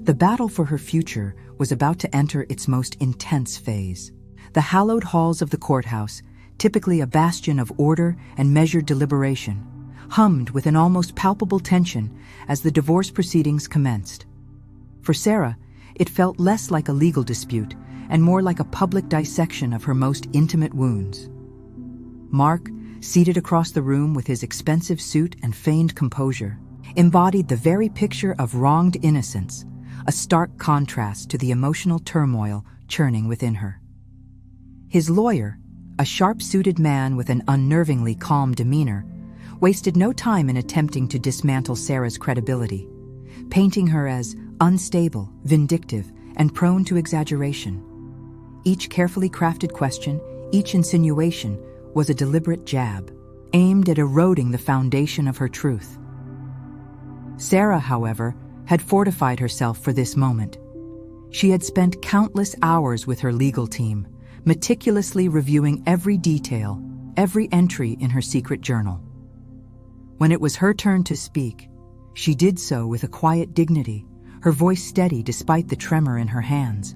The battle for her future was about to enter its most intense phase. The hallowed halls of the courthouse, typically a bastion of order and measured deliberation, hummed with an almost palpable tension as the divorce proceedings commenced. For Sarah, it felt less like a legal dispute and more like a public dissection of her most intimate wounds. Mark, seated across the room with his expensive suit and feigned composure, embodied the very picture of wronged innocence, a stark contrast to the emotional turmoil churning within her. His lawyer, a sharp-suited man with an unnervingly calm demeanor, wasted no time in attempting to dismantle Sarah's credibility, painting her as unstable, vindictive, and prone to exaggeration. Each carefully crafted question, each insinuation, was a deliberate jab, aimed at eroding the foundation of her truth. Sarah, however, had fortified herself for this moment. She had spent countless hours with her legal team, meticulously reviewing every detail, every entry in her secret journal. When it was her turn to speak, she did so with a quiet dignity, her voice steady despite the tremor in her hands.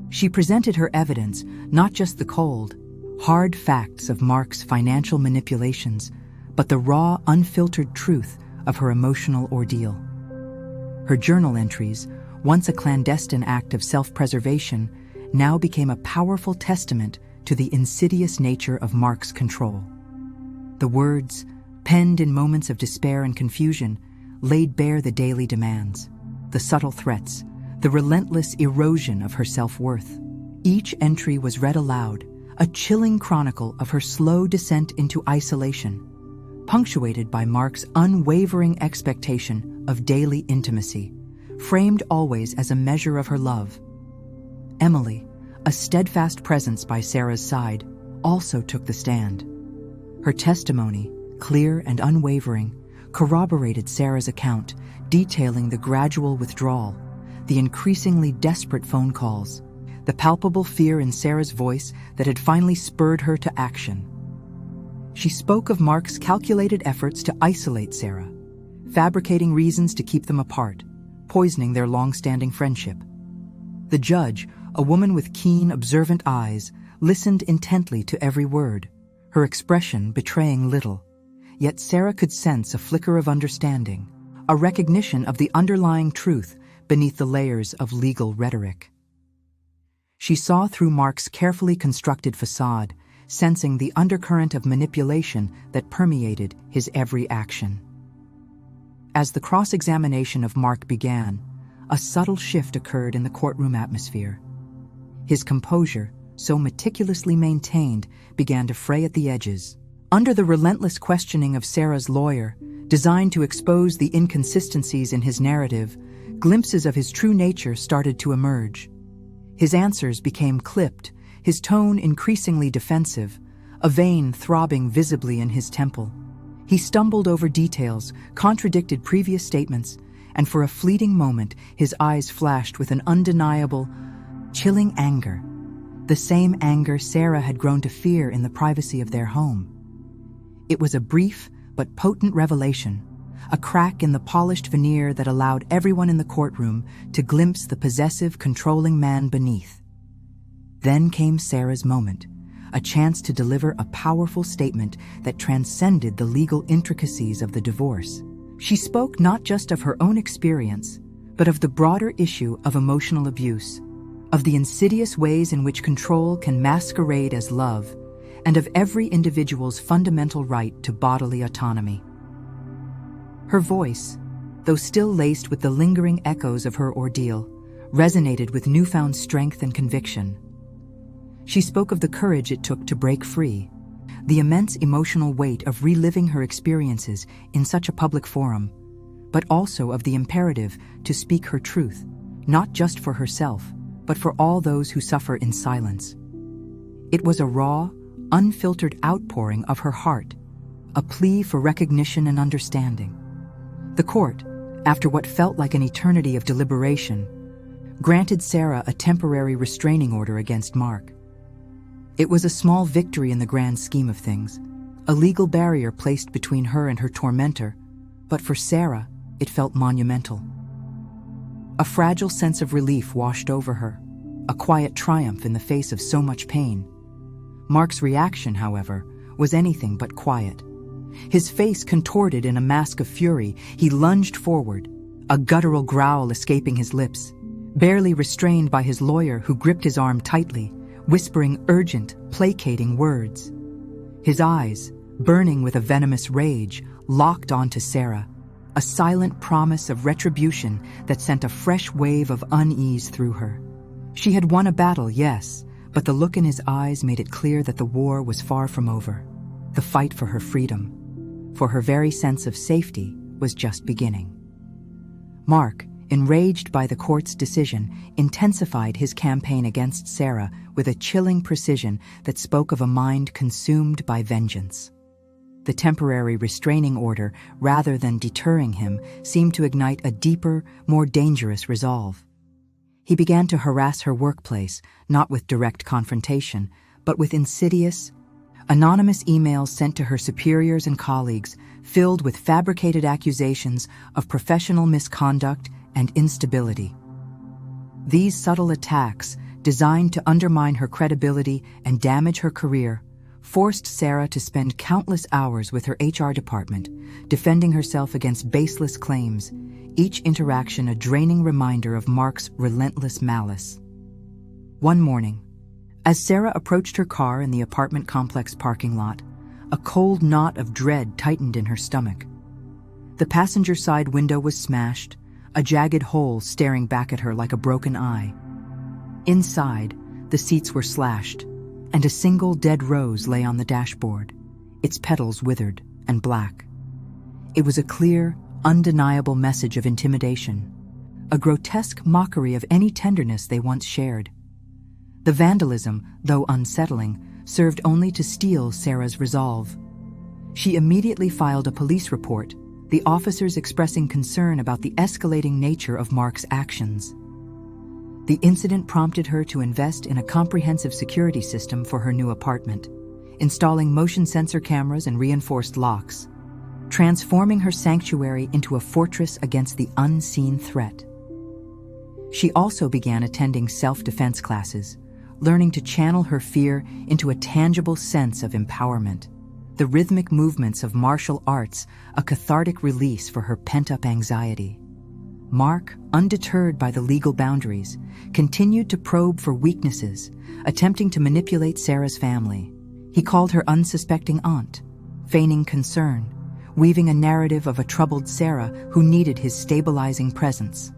She presented her evidence, not just the cold, hard facts of Mark's financial manipulations, but the raw, unfiltered truth of her emotional ordeal. Her journal entries, once a clandestine act of self-preservation, now became a powerful testament to the insidious nature of Mark's control. The words, penned in moments of despair and confusion, laid bare the daily demands, the subtle threats, the relentless erosion of her self-worth. Each entry was read aloud, a chilling chronicle of her slow descent into isolation, punctuated by Mark's unwavering expectation of daily intimacy, framed always as a measure of her love. Emily, a steadfast presence by Sarah's side, also took the stand. Her testimony, clear and unwavering, corroborated Sarah's account, detailing the gradual withdrawal, the increasingly desperate phone calls, the palpable fear in Sarah's voice that had finally spurred her to action. She spoke of Mark's calculated efforts to isolate Sarah, fabricating reasons to keep them apart, poisoning their long-standing friendship. The judge, a woman with keen, observant eyes, listened intently to every word, her expression betraying little. Yet Sarah could sense a flicker of understanding, a recognition of the underlying truth beneath the layers of legal rhetoric. She saw through Mark's carefully constructed facade, sensing the undercurrent of manipulation that permeated his every action. As the cross-examination of Mark began, a subtle shift occurred in the courtroom atmosphere. His composure, so meticulously maintained, began to fray at the edges. Under the relentless questioning of Sarah's lawyer, designed to expose the inconsistencies in his narrative, glimpses of his true nature started to emerge. His answers became clipped, his tone increasingly defensive, a vein throbbing visibly in his temple. He stumbled over details, contradicted previous statements, and for a fleeting moment his eyes flashed with an undeniable, chilling anger, the same anger Sarah had grown to fear in the privacy of their home. It was a brief but potent revelation, a crack in the polished veneer that allowed everyone in the courtroom to glimpse the possessive, controlling man beneath. Then came Sarah's moment, a chance to deliver a powerful statement that transcended the legal intricacies of the divorce. She spoke not just of her own experience, but of the broader issue of emotional abuse, of the insidious ways in which control can masquerade as love, and of every individual's fundamental right to bodily autonomy. Her voice, though still laced with the lingering echoes of her ordeal, resonated with newfound strength and conviction. She spoke of the courage it took to break free, the immense emotional weight of reliving her experiences in such a public forum, but also of the imperative to speak her truth, not just for herself, but for all those who suffer in silence. It was a raw, unfiltered outpouring of her heart, a plea for recognition and understanding. The court, after what felt like an eternity of deliberation, granted Sarah a temporary restraining order against Mark. It was a small victory in the grand scheme of things, a legal barrier placed between her and her tormentor, but for Sarah, it felt monumental. A fragile sense of relief washed over her, a quiet triumph in the face of so much pain. Mark's reaction, however, was anything but quiet. His face contorted in a mask of fury, he lunged forward, a guttural growl escaping his lips, barely restrained by his lawyer who gripped his arm tightly, whispering urgent, placating words. His eyes, burning with a venomous rage, locked onto Sarah, a silent promise of retribution that sent a fresh wave of unease through her. She had won a battle, yes, but the look in his eyes made it clear that the war was far from over. The fight for her freedom, for her very sense of safety, was just beginning. Mark, enraged by the court's decision, intensified his campaign against Sarah with a chilling precision that spoke of a mind consumed by vengeance. The temporary restraining order, rather than deterring him, seemed to ignite a deeper, more dangerous resolve. He began to harass her workplace, not with direct confrontation, but with insidious, anonymous emails sent to her superiors and colleagues, filled with fabricated accusations of professional misconduct and instability. These subtle attacks, designed to undermine her credibility and damage her career, forced Sarah to spend countless hours with her HR department, defending herself against baseless claims, each interaction a draining reminder of Mark's relentless malice. One morning, as Sarah approached her car in the apartment complex parking lot, a cold knot of dread tightened in her stomach. The passenger side window was smashed, a jagged hole staring back at her like a broken eye. Inside, the seats were slashed, and a single dead rose lay on the dashboard, its petals withered and black. It was a clear, undeniable message of intimidation, a grotesque mockery of any tenderness they once shared. The vandalism, though unsettling, served only to steel Sarah's resolve. She immediately filed a police report, the officers expressing concern about the escalating nature of Mark's actions. The incident prompted her to invest in a comprehensive security system for her new apartment, installing motion sensor cameras and reinforced locks, transforming her sanctuary into a fortress against the unseen threat. She also began attending self-defense classes, learning to channel her fear into a tangible sense of empowerment, the rhythmic movements of martial arts a cathartic release for her pent-up anxiety. Mark, undeterred by the legal boundaries, continued to probe for weaknesses, attempting to manipulate Sarah's family. He called her unsuspecting aunt, feigning concern, weaving a narrative of a troubled Sarah who needed his stabilizing presence.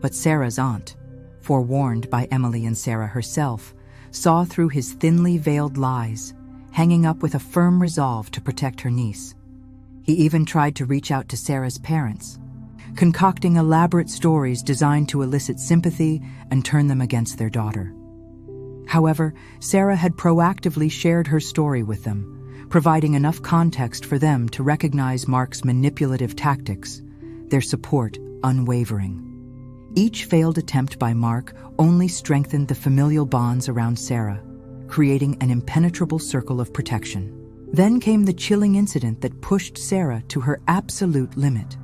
But Sarah's aunt, forewarned by Emily and Sarah herself, saw through his thinly veiled lies, hanging up with a firm resolve to protect her niece. He even tried to reach out to Sarah's parents, concocting elaborate stories designed to elicit sympathy and turn them against their daughter. However, Sarah had proactively shared her story with them, providing enough context for them to recognize Mark's manipulative tactics, their support unwavering. Each failed attempt by Mark only strengthened the familial bonds around Sarah, creating an impenetrable circle of protection. Then came the chilling incident that pushed Sarah to her absolute limit.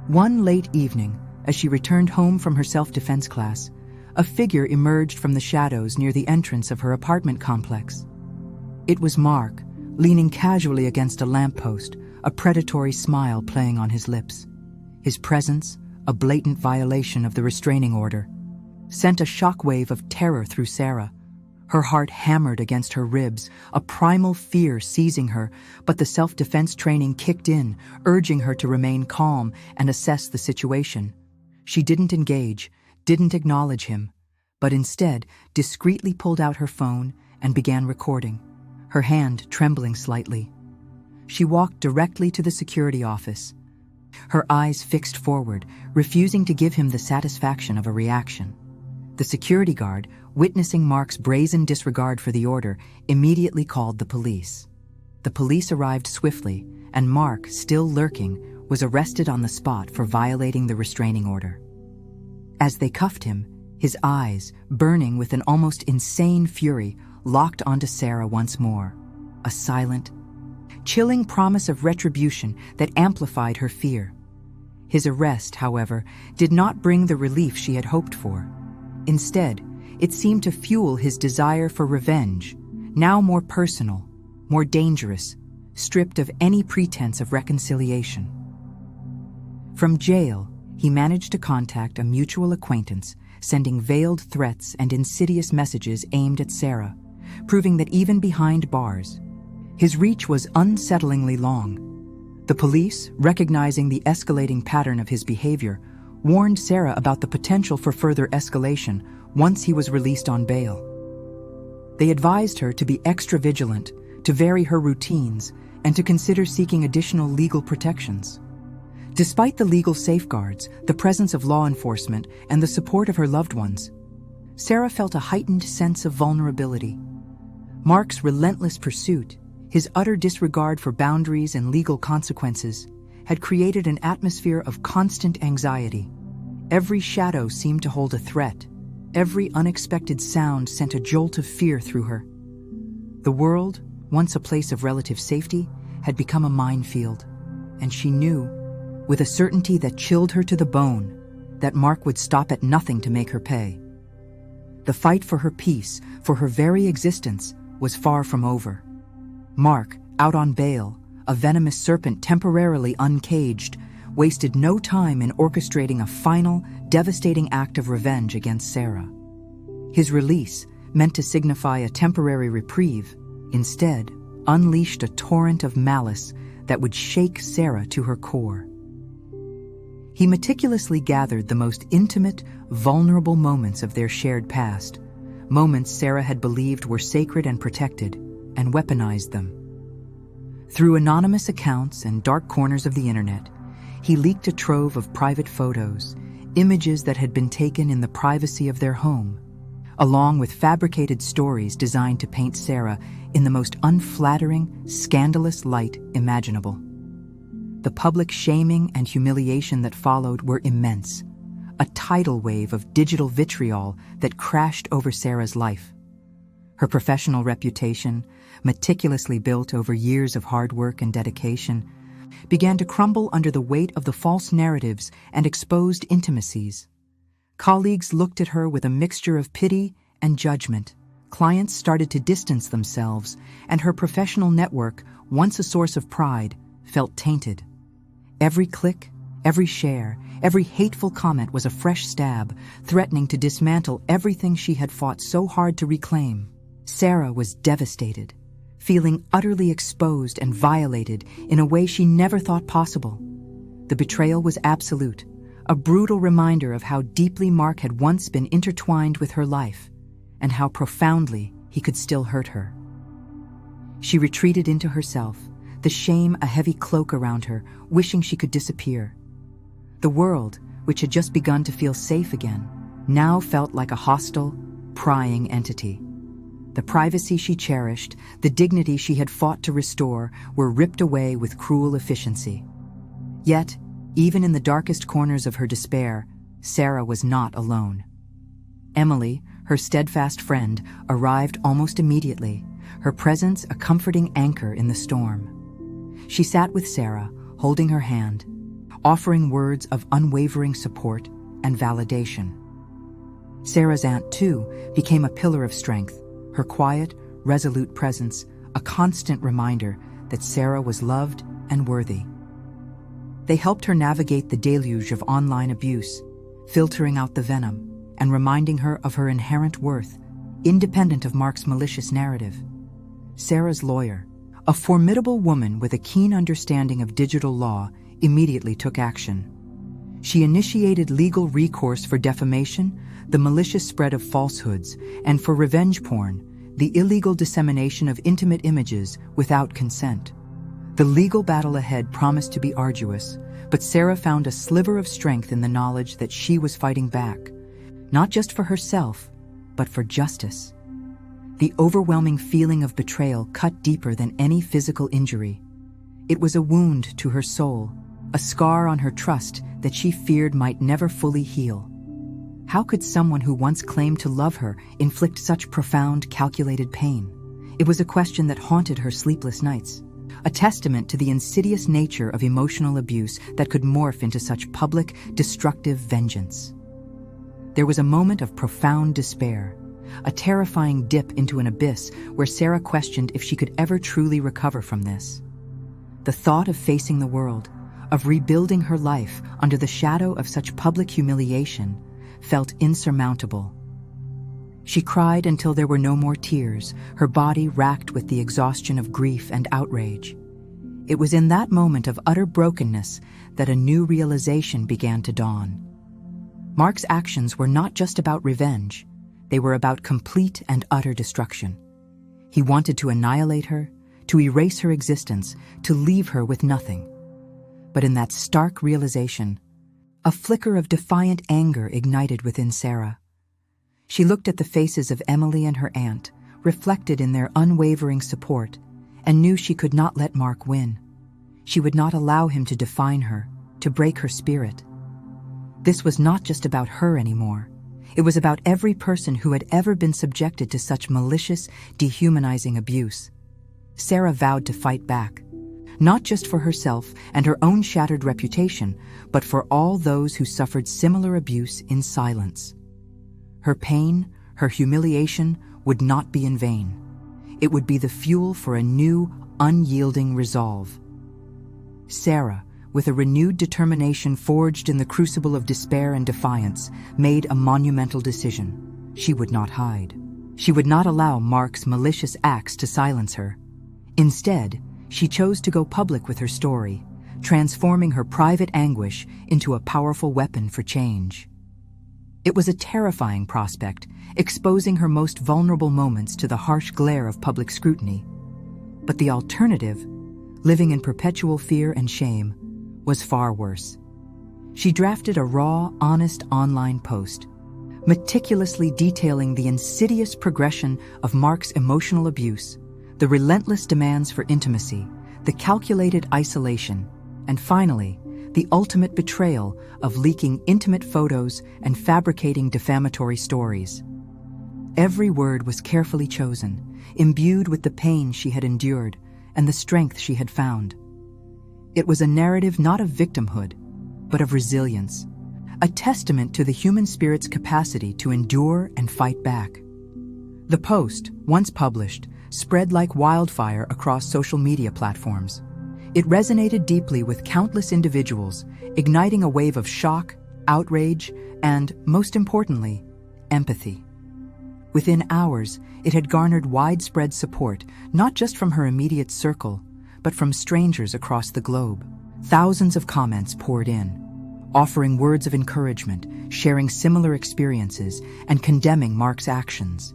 One late evening, as she returned home from her self-defense class, a figure emerged from the shadows near the entrance of her apartment complex. It was Mark, leaning casually against a lamppost, a predatory smile playing on his lips. His presence, a blatant violation of the restraining order, sent a shockwave of terror through Sarah. Her heart hammered against her ribs, a primal fear seizing her, but the self-defense training kicked in, urging her to remain calm and assess the situation. She didn't engage, didn't acknowledge him, but instead discreetly pulled out her phone and began recording, her hand trembling slightly. She walked directly to the security office, her eyes fixed forward, refusing to give him the satisfaction of a reaction. The security guard, witnessing Mark's brazen disregard for the order, immediately called the police. The police arrived swiftly, and Mark, still lurking, was arrested on the spot for violating the restraining order. As they cuffed him, his eyes, burning with an almost insane fury, locked onto Sarah once more, a silent, chilling promise of retribution that amplified her fear. His arrest, however, did not bring the relief she had hoped for. Instead, it seemed to fuel his desire for revenge, now more personal, more dangerous, stripped of any pretense of reconciliation. From jail, he managed to contact a mutual acquaintance, sending veiled threats and insidious messages aimed at Sarah, proving that even behind bars, his reach was unsettlingly long. The police, recognizing the escalating pattern of his behavior, warned Sarah about the potential for further escalation once he was released on bail. They advised her to be extra vigilant, to vary her routines, and to consider seeking additional legal protections. Despite the legal safeguards, the presence of law enforcement, and the support of her loved ones, Sarah felt a heightened sense of vulnerability. Mark's relentless pursuit, his utter disregard for boundaries and legal consequences, had created an atmosphere of constant anxiety. Every shadow seemed to hold a threat. Every unexpected sound sent a jolt of fear through her. The world, once a place of relative safety, had become a minefield, and she knew, with a certainty that chilled her to the bone, that Mark would stop at nothing to make her pay. The fight for her peace, for her very existence, was far from over. Mark, out on bail, a venomous serpent temporarily uncaged, wasted no time in orchestrating a final, devastating act of revenge against Sarah. His release, meant to signify a temporary reprieve, instead unleashed a torrent of malice that would shake Sarah to her core. He meticulously gathered the most intimate, vulnerable moments of their shared past, moments Sarah had believed were sacred and protected, and weaponized them. Through anonymous accounts and dark corners of the internet, he leaked a trove of private photos, images that had been taken in the privacy of their home, along with fabricated stories designed to paint Sarah in the most unflattering, scandalous light imaginable. The public shaming and humiliation that followed were immense, a tidal wave of digital vitriol that crashed over Sarah's life. Her professional reputation, meticulously built over years of hard work and dedication, began to crumble under the weight of the false narratives and exposed intimacies. Colleagues looked at her with a mixture of pity and judgment. Clients started to distance themselves, and her professional network, once a source of pride, felt tainted. Every click, every share, every hateful comment was a fresh stab, threatening to dismantle everything she had fought so hard to reclaim. Sarah was devastated, feeling utterly exposed and violated in a way she never thought possible. The betrayal was absolute, a brutal reminder of how deeply Mark had once been intertwined with her life, and how profoundly he could still hurt her. She retreated into herself, the shame a heavy cloak around her, wishing she could disappear. The world, which had just begun to feel safe again, now felt like a hostile, prying entity. The privacy she cherished, the dignity she had fought to restore, were ripped away with cruel efficiency. Yet, even in the darkest corners of her despair, Sarah was not alone. Emily, her steadfast friend, arrived almost immediately, her presence a comforting anchor in the storm. She sat with Sarah, holding her hand, offering words of unwavering support and validation. Sarah's aunt, too, became a pillar of strength, her quiet, resolute presence a constant reminder that Sarah was loved and worthy. They helped her navigate the deluge of online abuse, filtering out the venom and reminding her of her inherent worth, independent of Mark's malicious narrative. Sarah's lawyer, a formidable woman with a keen understanding of digital law, immediately took action. She initiated legal recourse for defamation, the malicious spread of falsehoods, and for revenge porn, the illegal dissemination of intimate images without consent. The legal battle ahead promised to be arduous, but Sarah found a sliver of strength in the knowledge that she was fighting back, not just for herself, but for justice. The overwhelming feeling of betrayal cut deeper than any physical injury. It was a wound to her soul, a scar on her trust that she feared might never fully heal. How could someone who once claimed to love her inflict such profound, calculated pain? It was a question that haunted her sleepless nights, a testament to the insidious nature of emotional abuse that could morph into such public, destructive vengeance. There was a moment of profound despair, a terrifying dip into an abyss where Sarah questioned if she could ever truly recover from this. The thought of facing the world, of rebuilding her life under the shadow of such public humiliation, felt insurmountable. She cried until there were no more tears, her body racked with the exhaustion of grief and outrage. It was in that moment of utter brokenness that a new realization began to dawn. Mark's actions were not just about revenge, they were about complete and utter destruction. He wanted to annihilate her, to erase her existence, to leave her with nothing. But in that stark realization, a flicker of defiant anger ignited within Sarah. She looked at the faces of Emily and her aunt, reflected in their unwavering support, and knew she could not let Mark win. She would not allow him to define her, to break her spirit. This was not just about her anymore. It was about every person who had ever been subjected to such malicious, dehumanizing abuse. Sarah vowed to fight back, not just for herself and her own shattered reputation, but for all those who suffered similar abuse in silence. Her pain, her humiliation would not be in vain. It would be the fuel for a new, unyielding resolve. Sarah, with a renewed determination forged in the crucible of despair and defiance, made a monumental decision. She would not hide. She would not allow Mark's malicious acts to silence her. Instead, she chose to go public with her story, transforming her private anguish into a powerful weapon for change. It was a terrifying prospect, exposing her most vulnerable moments to the harsh glare of public scrutiny. But the alternative, living in perpetual fear and shame, was far worse. She drafted a raw, honest online post, meticulously detailing the insidious progression of Mark's emotional abuse, the relentless demands for intimacy, the calculated isolation, and finally, the ultimate betrayal of leaking intimate photos and fabricating defamatory stories. Every word was carefully chosen, imbued with the pain she had endured and the strength she had found. It was a narrative not of victimhood, but of resilience, a testament to the human spirit's capacity to endure and fight back. The post, once published, spread like wildfire across social media platforms. It resonated deeply with countless individuals, igniting a wave of shock, outrage, and, most importantly, empathy. Within hours, it had garnered widespread support, not just from her immediate circle, but from strangers across the globe. Thousands of comments poured in, offering words of encouragement, sharing similar experiences, and condemning Mark's actions.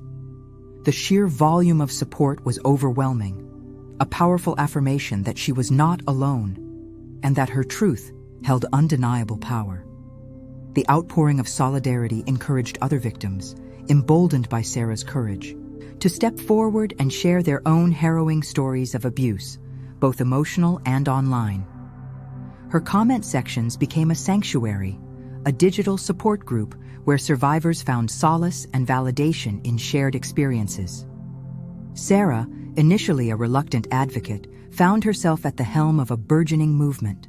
The sheer volume of support was overwhelming, a powerful affirmation that she was not alone, and that her truth held undeniable power. The outpouring of solidarity encouraged other victims, emboldened by Sarah's courage, to step forward and share their own harrowing stories of abuse, both emotional and online. Her comment sections became a sanctuary, a digital support group where survivors found solace and validation in shared experiences. Sarah, initially a reluctant advocate, found herself at the helm of a burgeoning movement.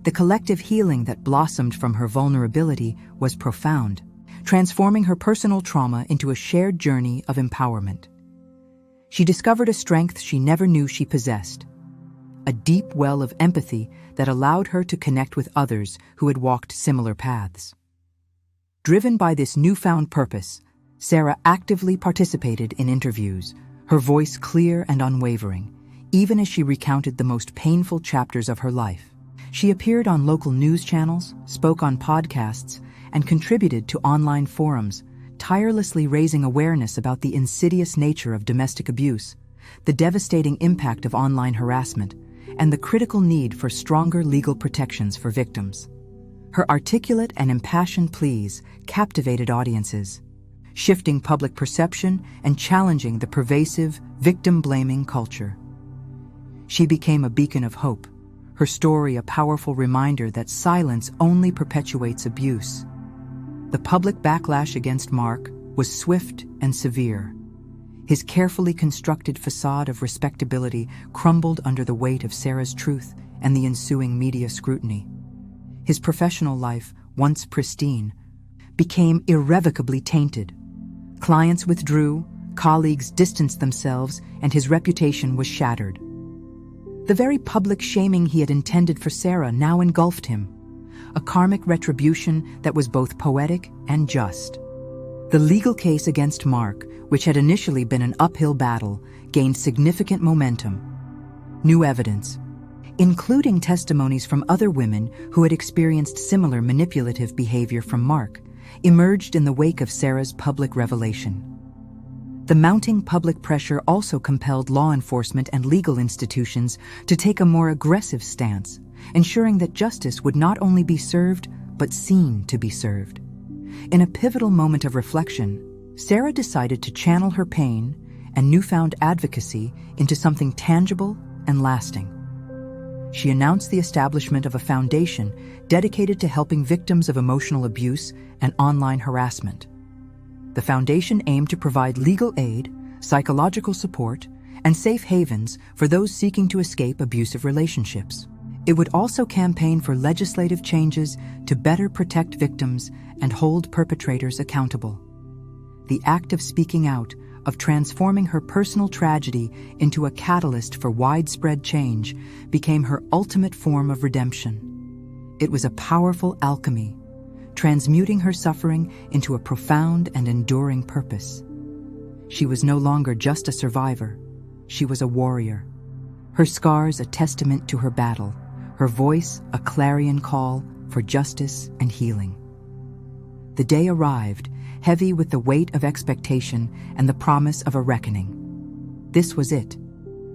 The collective healing that blossomed from her vulnerability was profound, transforming her personal trauma into a shared journey of empowerment. She discovered a strength she never knew she possessed, a deep well of empathy that allowed her to connect with others who had walked similar paths. Driven by this newfound purpose, Sarah actively participated in interviews, her voice clear and unwavering, even as she recounted the most painful chapters of her life. She appeared on local news channels, spoke on podcasts, and contributed to online forums, tirelessly raising awareness about the insidious nature of domestic abuse, the devastating impact of online harassment, and the critical need for stronger legal protections for victims. Her articulate and impassioned pleas captivated audiences, shifting public perception and challenging the pervasive, victim-blaming culture. She became a beacon of hope, her story a powerful reminder that silence only perpetuates abuse. The public backlash against Mark was swift and severe. His carefully constructed facade of respectability crumbled under the weight of Sarah's truth and the ensuing media scrutiny. His professional life, once pristine, became irrevocably tainted. Clients withdrew, colleagues distanced themselves, and his reputation was shattered. The very public shaming he had intended for Sarah now engulfed him, a karmic retribution that was both poetic and just. The legal case against Mark, which had initially been an uphill battle, gained significant momentum. New evidence, including testimonies from other women who had experienced similar manipulative behavior from Mark, emerged in the wake of Sarah's public revelation. The mounting public pressure also compelled law enforcement and legal institutions to take a more aggressive stance, ensuring that justice would not only be served, but seen to be served. In a pivotal moment of reflection, Sarah decided to channel her pain and newfound advocacy into something tangible and lasting. She announced the establishment of a foundation dedicated to helping victims of emotional abuse and online harassment. The foundation aimed to provide legal aid, psychological support, and safe havens for those seeking to escape abusive relationships. It would also campaign for legislative changes to better protect victims and hold perpetrators accountable. The act of speaking out, of transforming her personal tragedy into a catalyst for widespread change, became her ultimate form of redemption. It was a powerful alchemy, transmuting her suffering into a profound and enduring purpose. She was no longer just a survivor, she was a warrior. Her scars a testament to her battle, her voice a clarion call for justice and healing. The day arrived, heavy with the weight of expectation and the promise of a reckoning. This was it,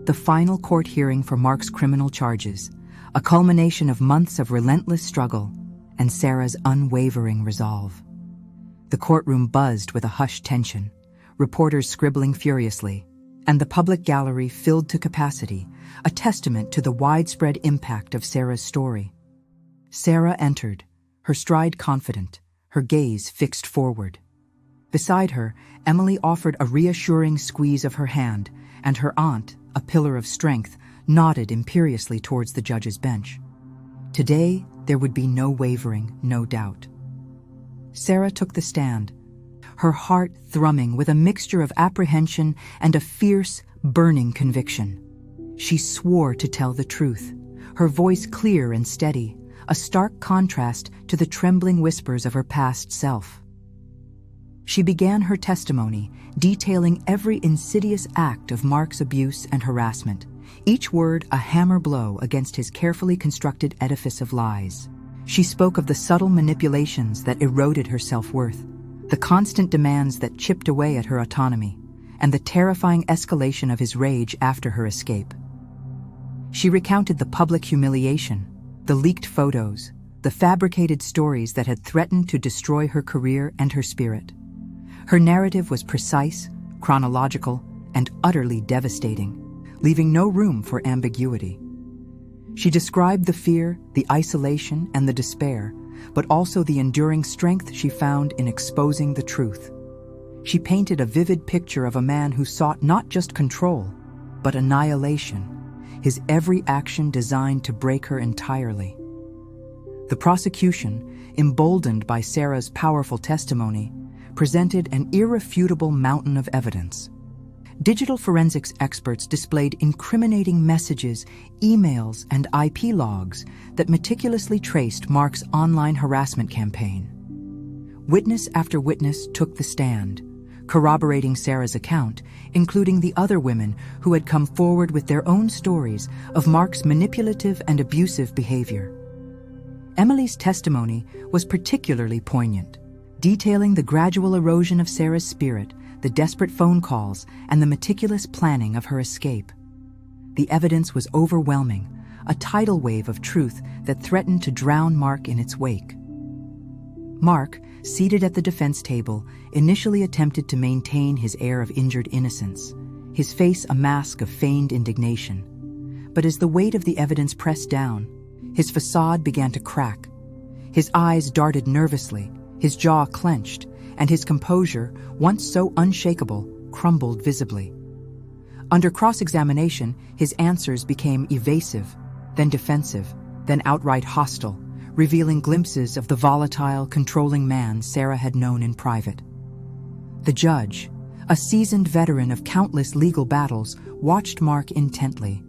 the final court hearing for Mark's criminal charges, a culmination of months of relentless struggle and Sarah's unwavering resolve. The courtroom buzzed with a hushed tension, reporters scribbling furiously, and the public gallery filled to capacity, a testament to the widespread impact of Sarah's story. Sarah entered, her stride confident, her gaze fixed forward. Beside her, Emily offered a reassuring squeeze of her hand, and her aunt, a pillar of strength, nodded imperiously towards the judge's bench. Today, there would be no wavering, no doubt. Sarah took the stand, her heart thrumming with a mixture of apprehension and a fierce, burning conviction. She swore to tell the truth, her voice clear and steady, a stark contrast to the trembling whispers of her past self. She began her testimony, detailing every insidious act of Mark's abuse and harassment, each word a hammer blow against his carefully constructed edifice of lies. She spoke of the subtle manipulations that eroded her self-worth, the constant demands that chipped away at her autonomy, and the terrifying escalation of his rage after her escape. She recounted the public humiliation, the leaked photos, the fabricated stories that had threatened to destroy her career and her spirit. Her narrative was precise, chronological, and utterly devastating, leaving no room for ambiguity. She described the fear, the isolation, and the despair, but also the enduring strength she found in exposing the truth. She painted a vivid picture of a man who sought not just control, but annihilation, his every action designed to break her entirely. The prosecution, emboldened by Sarah's powerful testimony, presented an irrefutable mountain of evidence. digital forensics experts displayed incriminating messages, emails, and IP logs that meticulously traced Mark's online harassment campaign. Witness after witness took the stand, corroborating Sarah's account, including the other women who had come forward with their own stories of Mark's manipulative and abusive behavior. Emily's testimony was particularly poignant, detailing the gradual erosion of Sarah's spirit, the desperate phone calls, and the meticulous planning of her escape. The evidence was overwhelming, a tidal wave of truth that threatened to drown Mark in its wake. Mark, seated at the defense table, initially attempted to maintain his air of injured innocence, his face a mask of feigned indignation. But as the weight of the evidence pressed down, his facade began to crack. His eyes darted nervously, his jaw clenched, and his composure, once so unshakable, crumbled visibly. Under cross-examination, his answers became evasive, then defensive, then outright hostile, revealing glimpses of the volatile, controlling man Sarah had known in private. The judge, a seasoned veteran of countless legal battles, watched Mark intently,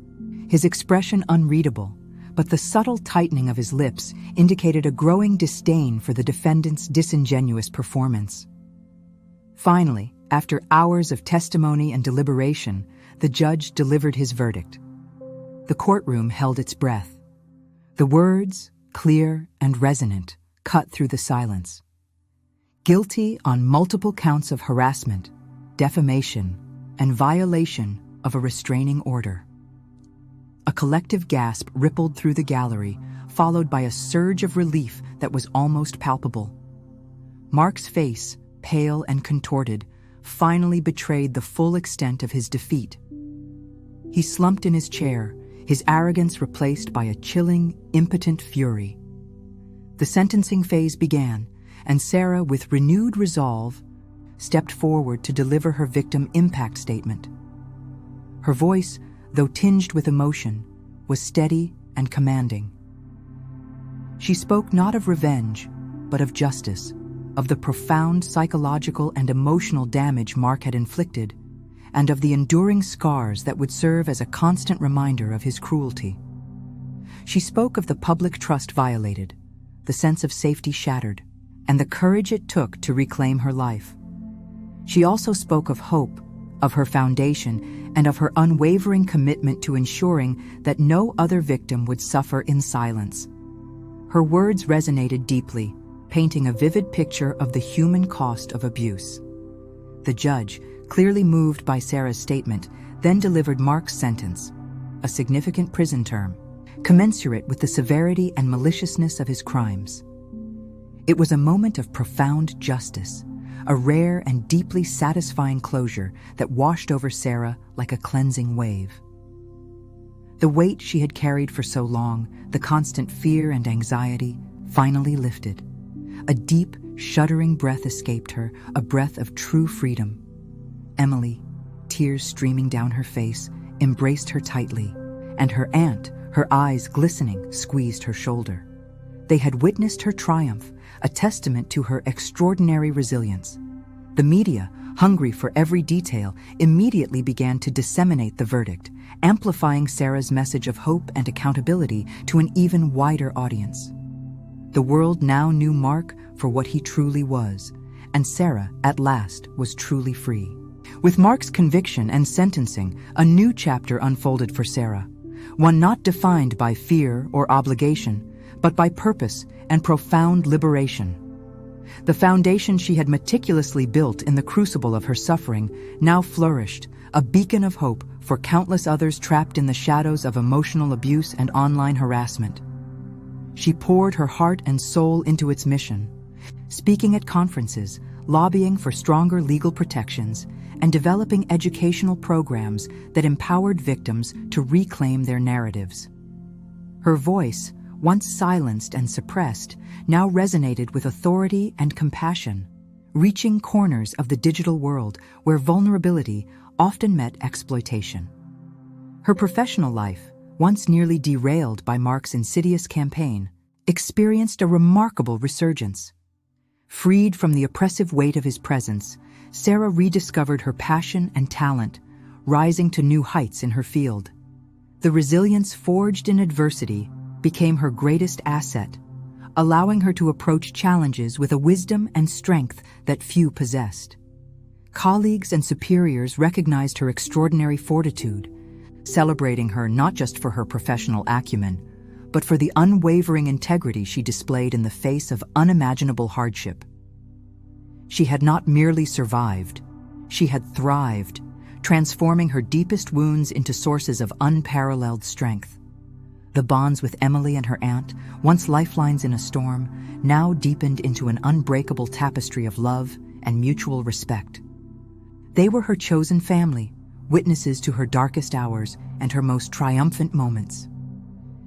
his expression unreadable, but the subtle tightening of his lips indicated a growing disdain for the defendant's disingenuous performance. Finally, after hours of testimony and deliberation, the judge delivered his verdict. The courtroom held its breath. The words, clear and resonant, cut through the silence. Guilty on multiple counts of harassment, defamation, and violation of a restraining order. A collective gasp rippled through the gallery, followed by a surge of relief that was almost palpable. Mark's face, pale and contorted, finally betrayed the full extent of his defeat. He slumped in his chair, his arrogance replaced by a chilling, impotent fury. The sentencing phase began, and Sarah, with renewed resolve, stepped forward to deliver her victim impact statement. Her voice, though tinged with emotion, was steady and commanding. She spoke not of revenge, but of justice, of the profound psychological and emotional damage Mark had inflicted, and of the enduring scars that would serve as a constant reminder of his cruelty. She spoke of the public trust violated, the sense of safety shattered, and the courage it took to reclaim her life. She also spoke of hope, of her foundation, and of her unwavering commitment to ensuring that no other victim would suffer in silence. Her words resonated deeply, painting a vivid picture of the human cost of abuse. The judge, clearly moved by Sarah's statement, then delivered Mark's sentence, a significant prison term, commensurate with the severity and maliciousness of his crimes. It was a moment of profound justice, a rare and deeply satisfying closure that washed over Sarah like a cleansing wave. The weight she had carried for so long, the constant fear and anxiety, finally lifted. A deep, shuddering breath escaped her, a breath of true freedom. Emily, tears streaming down her face, embraced her tightly, and her aunt, her eyes glistening, squeezed her shoulder. They had witnessed her triumph, a testament to her extraordinary resilience. The media, hungry for every detail, immediately began to disseminate the verdict, amplifying Sarah's message of hope and accountability to an even wider audience. The world now knew Mark for what he truly was, and Sarah, at last, was truly free. With Mark's conviction and sentencing, a new chapter unfolded for Sarah, one not defined by fear or obligation, but by purpose and profound liberation. The foundation she had meticulously built in the crucible of her suffering now flourished, a beacon of hope for countless others trapped in the shadows of emotional abuse and online harassment. She poured her heart and soul into its mission, speaking at conferences, lobbying for stronger legal protections, and developing educational programs that empowered victims to reclaim their narratives. Her voice, once silenced and suppressed, now resonated with authority and compassion, reaching corners of the digital world where vulnerability often met exploitation. Her professional life, once nearly derailed by Mark's insidious campaign, experienced a remarkable resurgence. Freed from the oppressive weight of his presence, Sarah rediscovered her passion and talent, rising to new heights in her field. The resilience forged in adversity became her greatest asset, allowing her to approach challenges with a wisdom and strength that few possessed. Colleagues and superiors recognized her extraordinary fortitude, celebrating her not just for her professional acumen, but for the unwavering integrity she displayed in the face of unimaginable hardship. She had not merely survived, she had thrived, transforming her deepest wounds into sources of unparalleled strength. The bonds with Emily and her aunt, once lifelines in a storm, now deepened into an unbreakable tapestry of love and mutual respect. They were her chosen family, witnesses to her darkest hours and her most triumphant moments.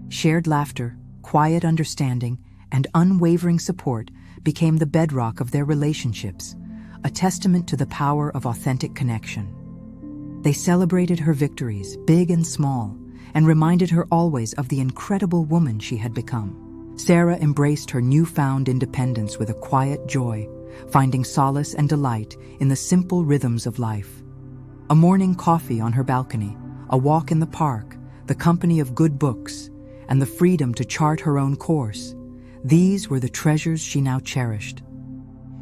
Shared laughter, quiet understanding, and unwavering support became the bedrock of their relationships, a testament to the power of authentic connection. They celebrated her victories, big and small, and reminded her always of the incredible woman she had become. Sarah embraced her newfound independence with a quiet joy, finding solace and delight in the simple rhythms of life. A morning coffee on her balcony, a walk in the park, the company of good books, and the freedom to chart her own course. These were the treasures she now cherished.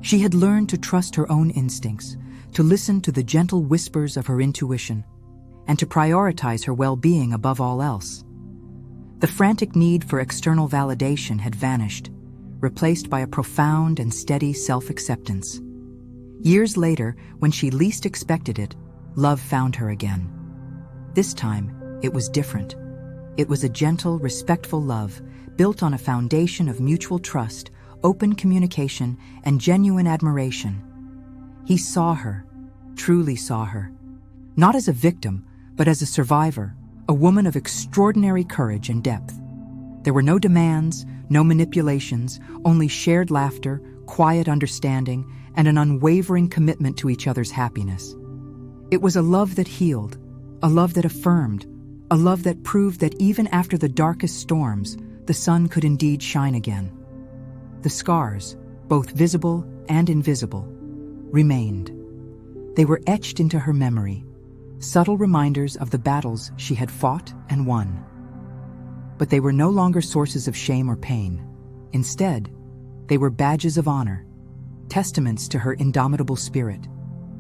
She had learned to trust her own instincts, to listen to the gentle whispers of her intuition, and to prioritize her well-being above all else. The frantic need for external validation had vanished, replaced by a profound and steady self-acceptance. Years later, when she least expected it, love found her again. This time, it was different. It was a gentle, respectful love built on a foundation of mutual trust, open communication, and genuine admiration. He saw her, truly saw her, not as a victim, but as a survivor, a woman of extraordinary courage and depth. There were no demands, no manipulations, only shared laughter, quiet understanding, and an unwavering commitment to each other's happiness. It was a love that healed, a love that affirmed, a love that proved that even after the darkest storms, the sun could indeed shine again. The scars, both visible and invisible, remained. They were etched into her memory, subtle reminders of the battles she had fought and won. But they were no longer sources of shame or pain. Instead, they were badges of honor, testaments to her indomitable spirit,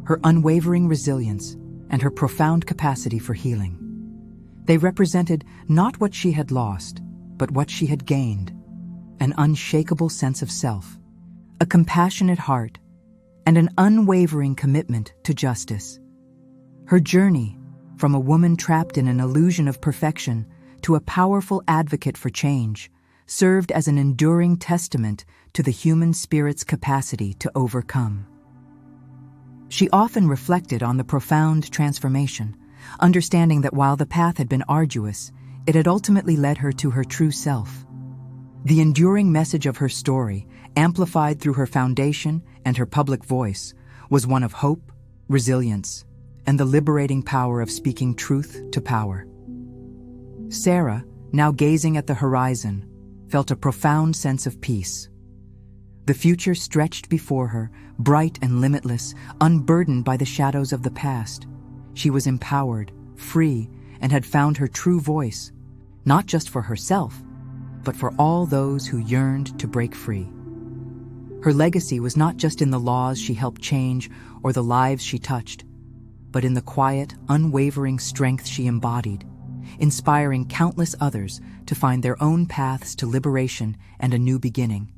her unwavering resilience, and her profound capacity for healing. They represented not what she had lost, but what she had gained: an unshakable sense of self, a compassionate heart, and an unwavering commitment to justice. Her journey, from a woman trapped in an illusion of perfection to a powerful advocate for change, served as an enduring testament to the human spirit's capacity to overcome. She often reflected on the profound transformation, understanding that while the path had been arduous, it had ultimately led her to her true self. The enduring message of her story, amplified through her foundation and her public voice, was one of hope, resilience, and the liberating power of speaking truth to power. Sarah, now gazing at the horizon, felt a profound sense of peace. The future stretched before her, bright and limitless, unburdened by the shadows of the past. She was empowered, free, and had found her true voice, not just for herself, but for all those who yearned to break free. Her legacy was not just in the laws she helped change or the lives she touched, but in the quiet, unwavering strength she embodied, inspiring countless others to find their own paths to liberation and a new beginning.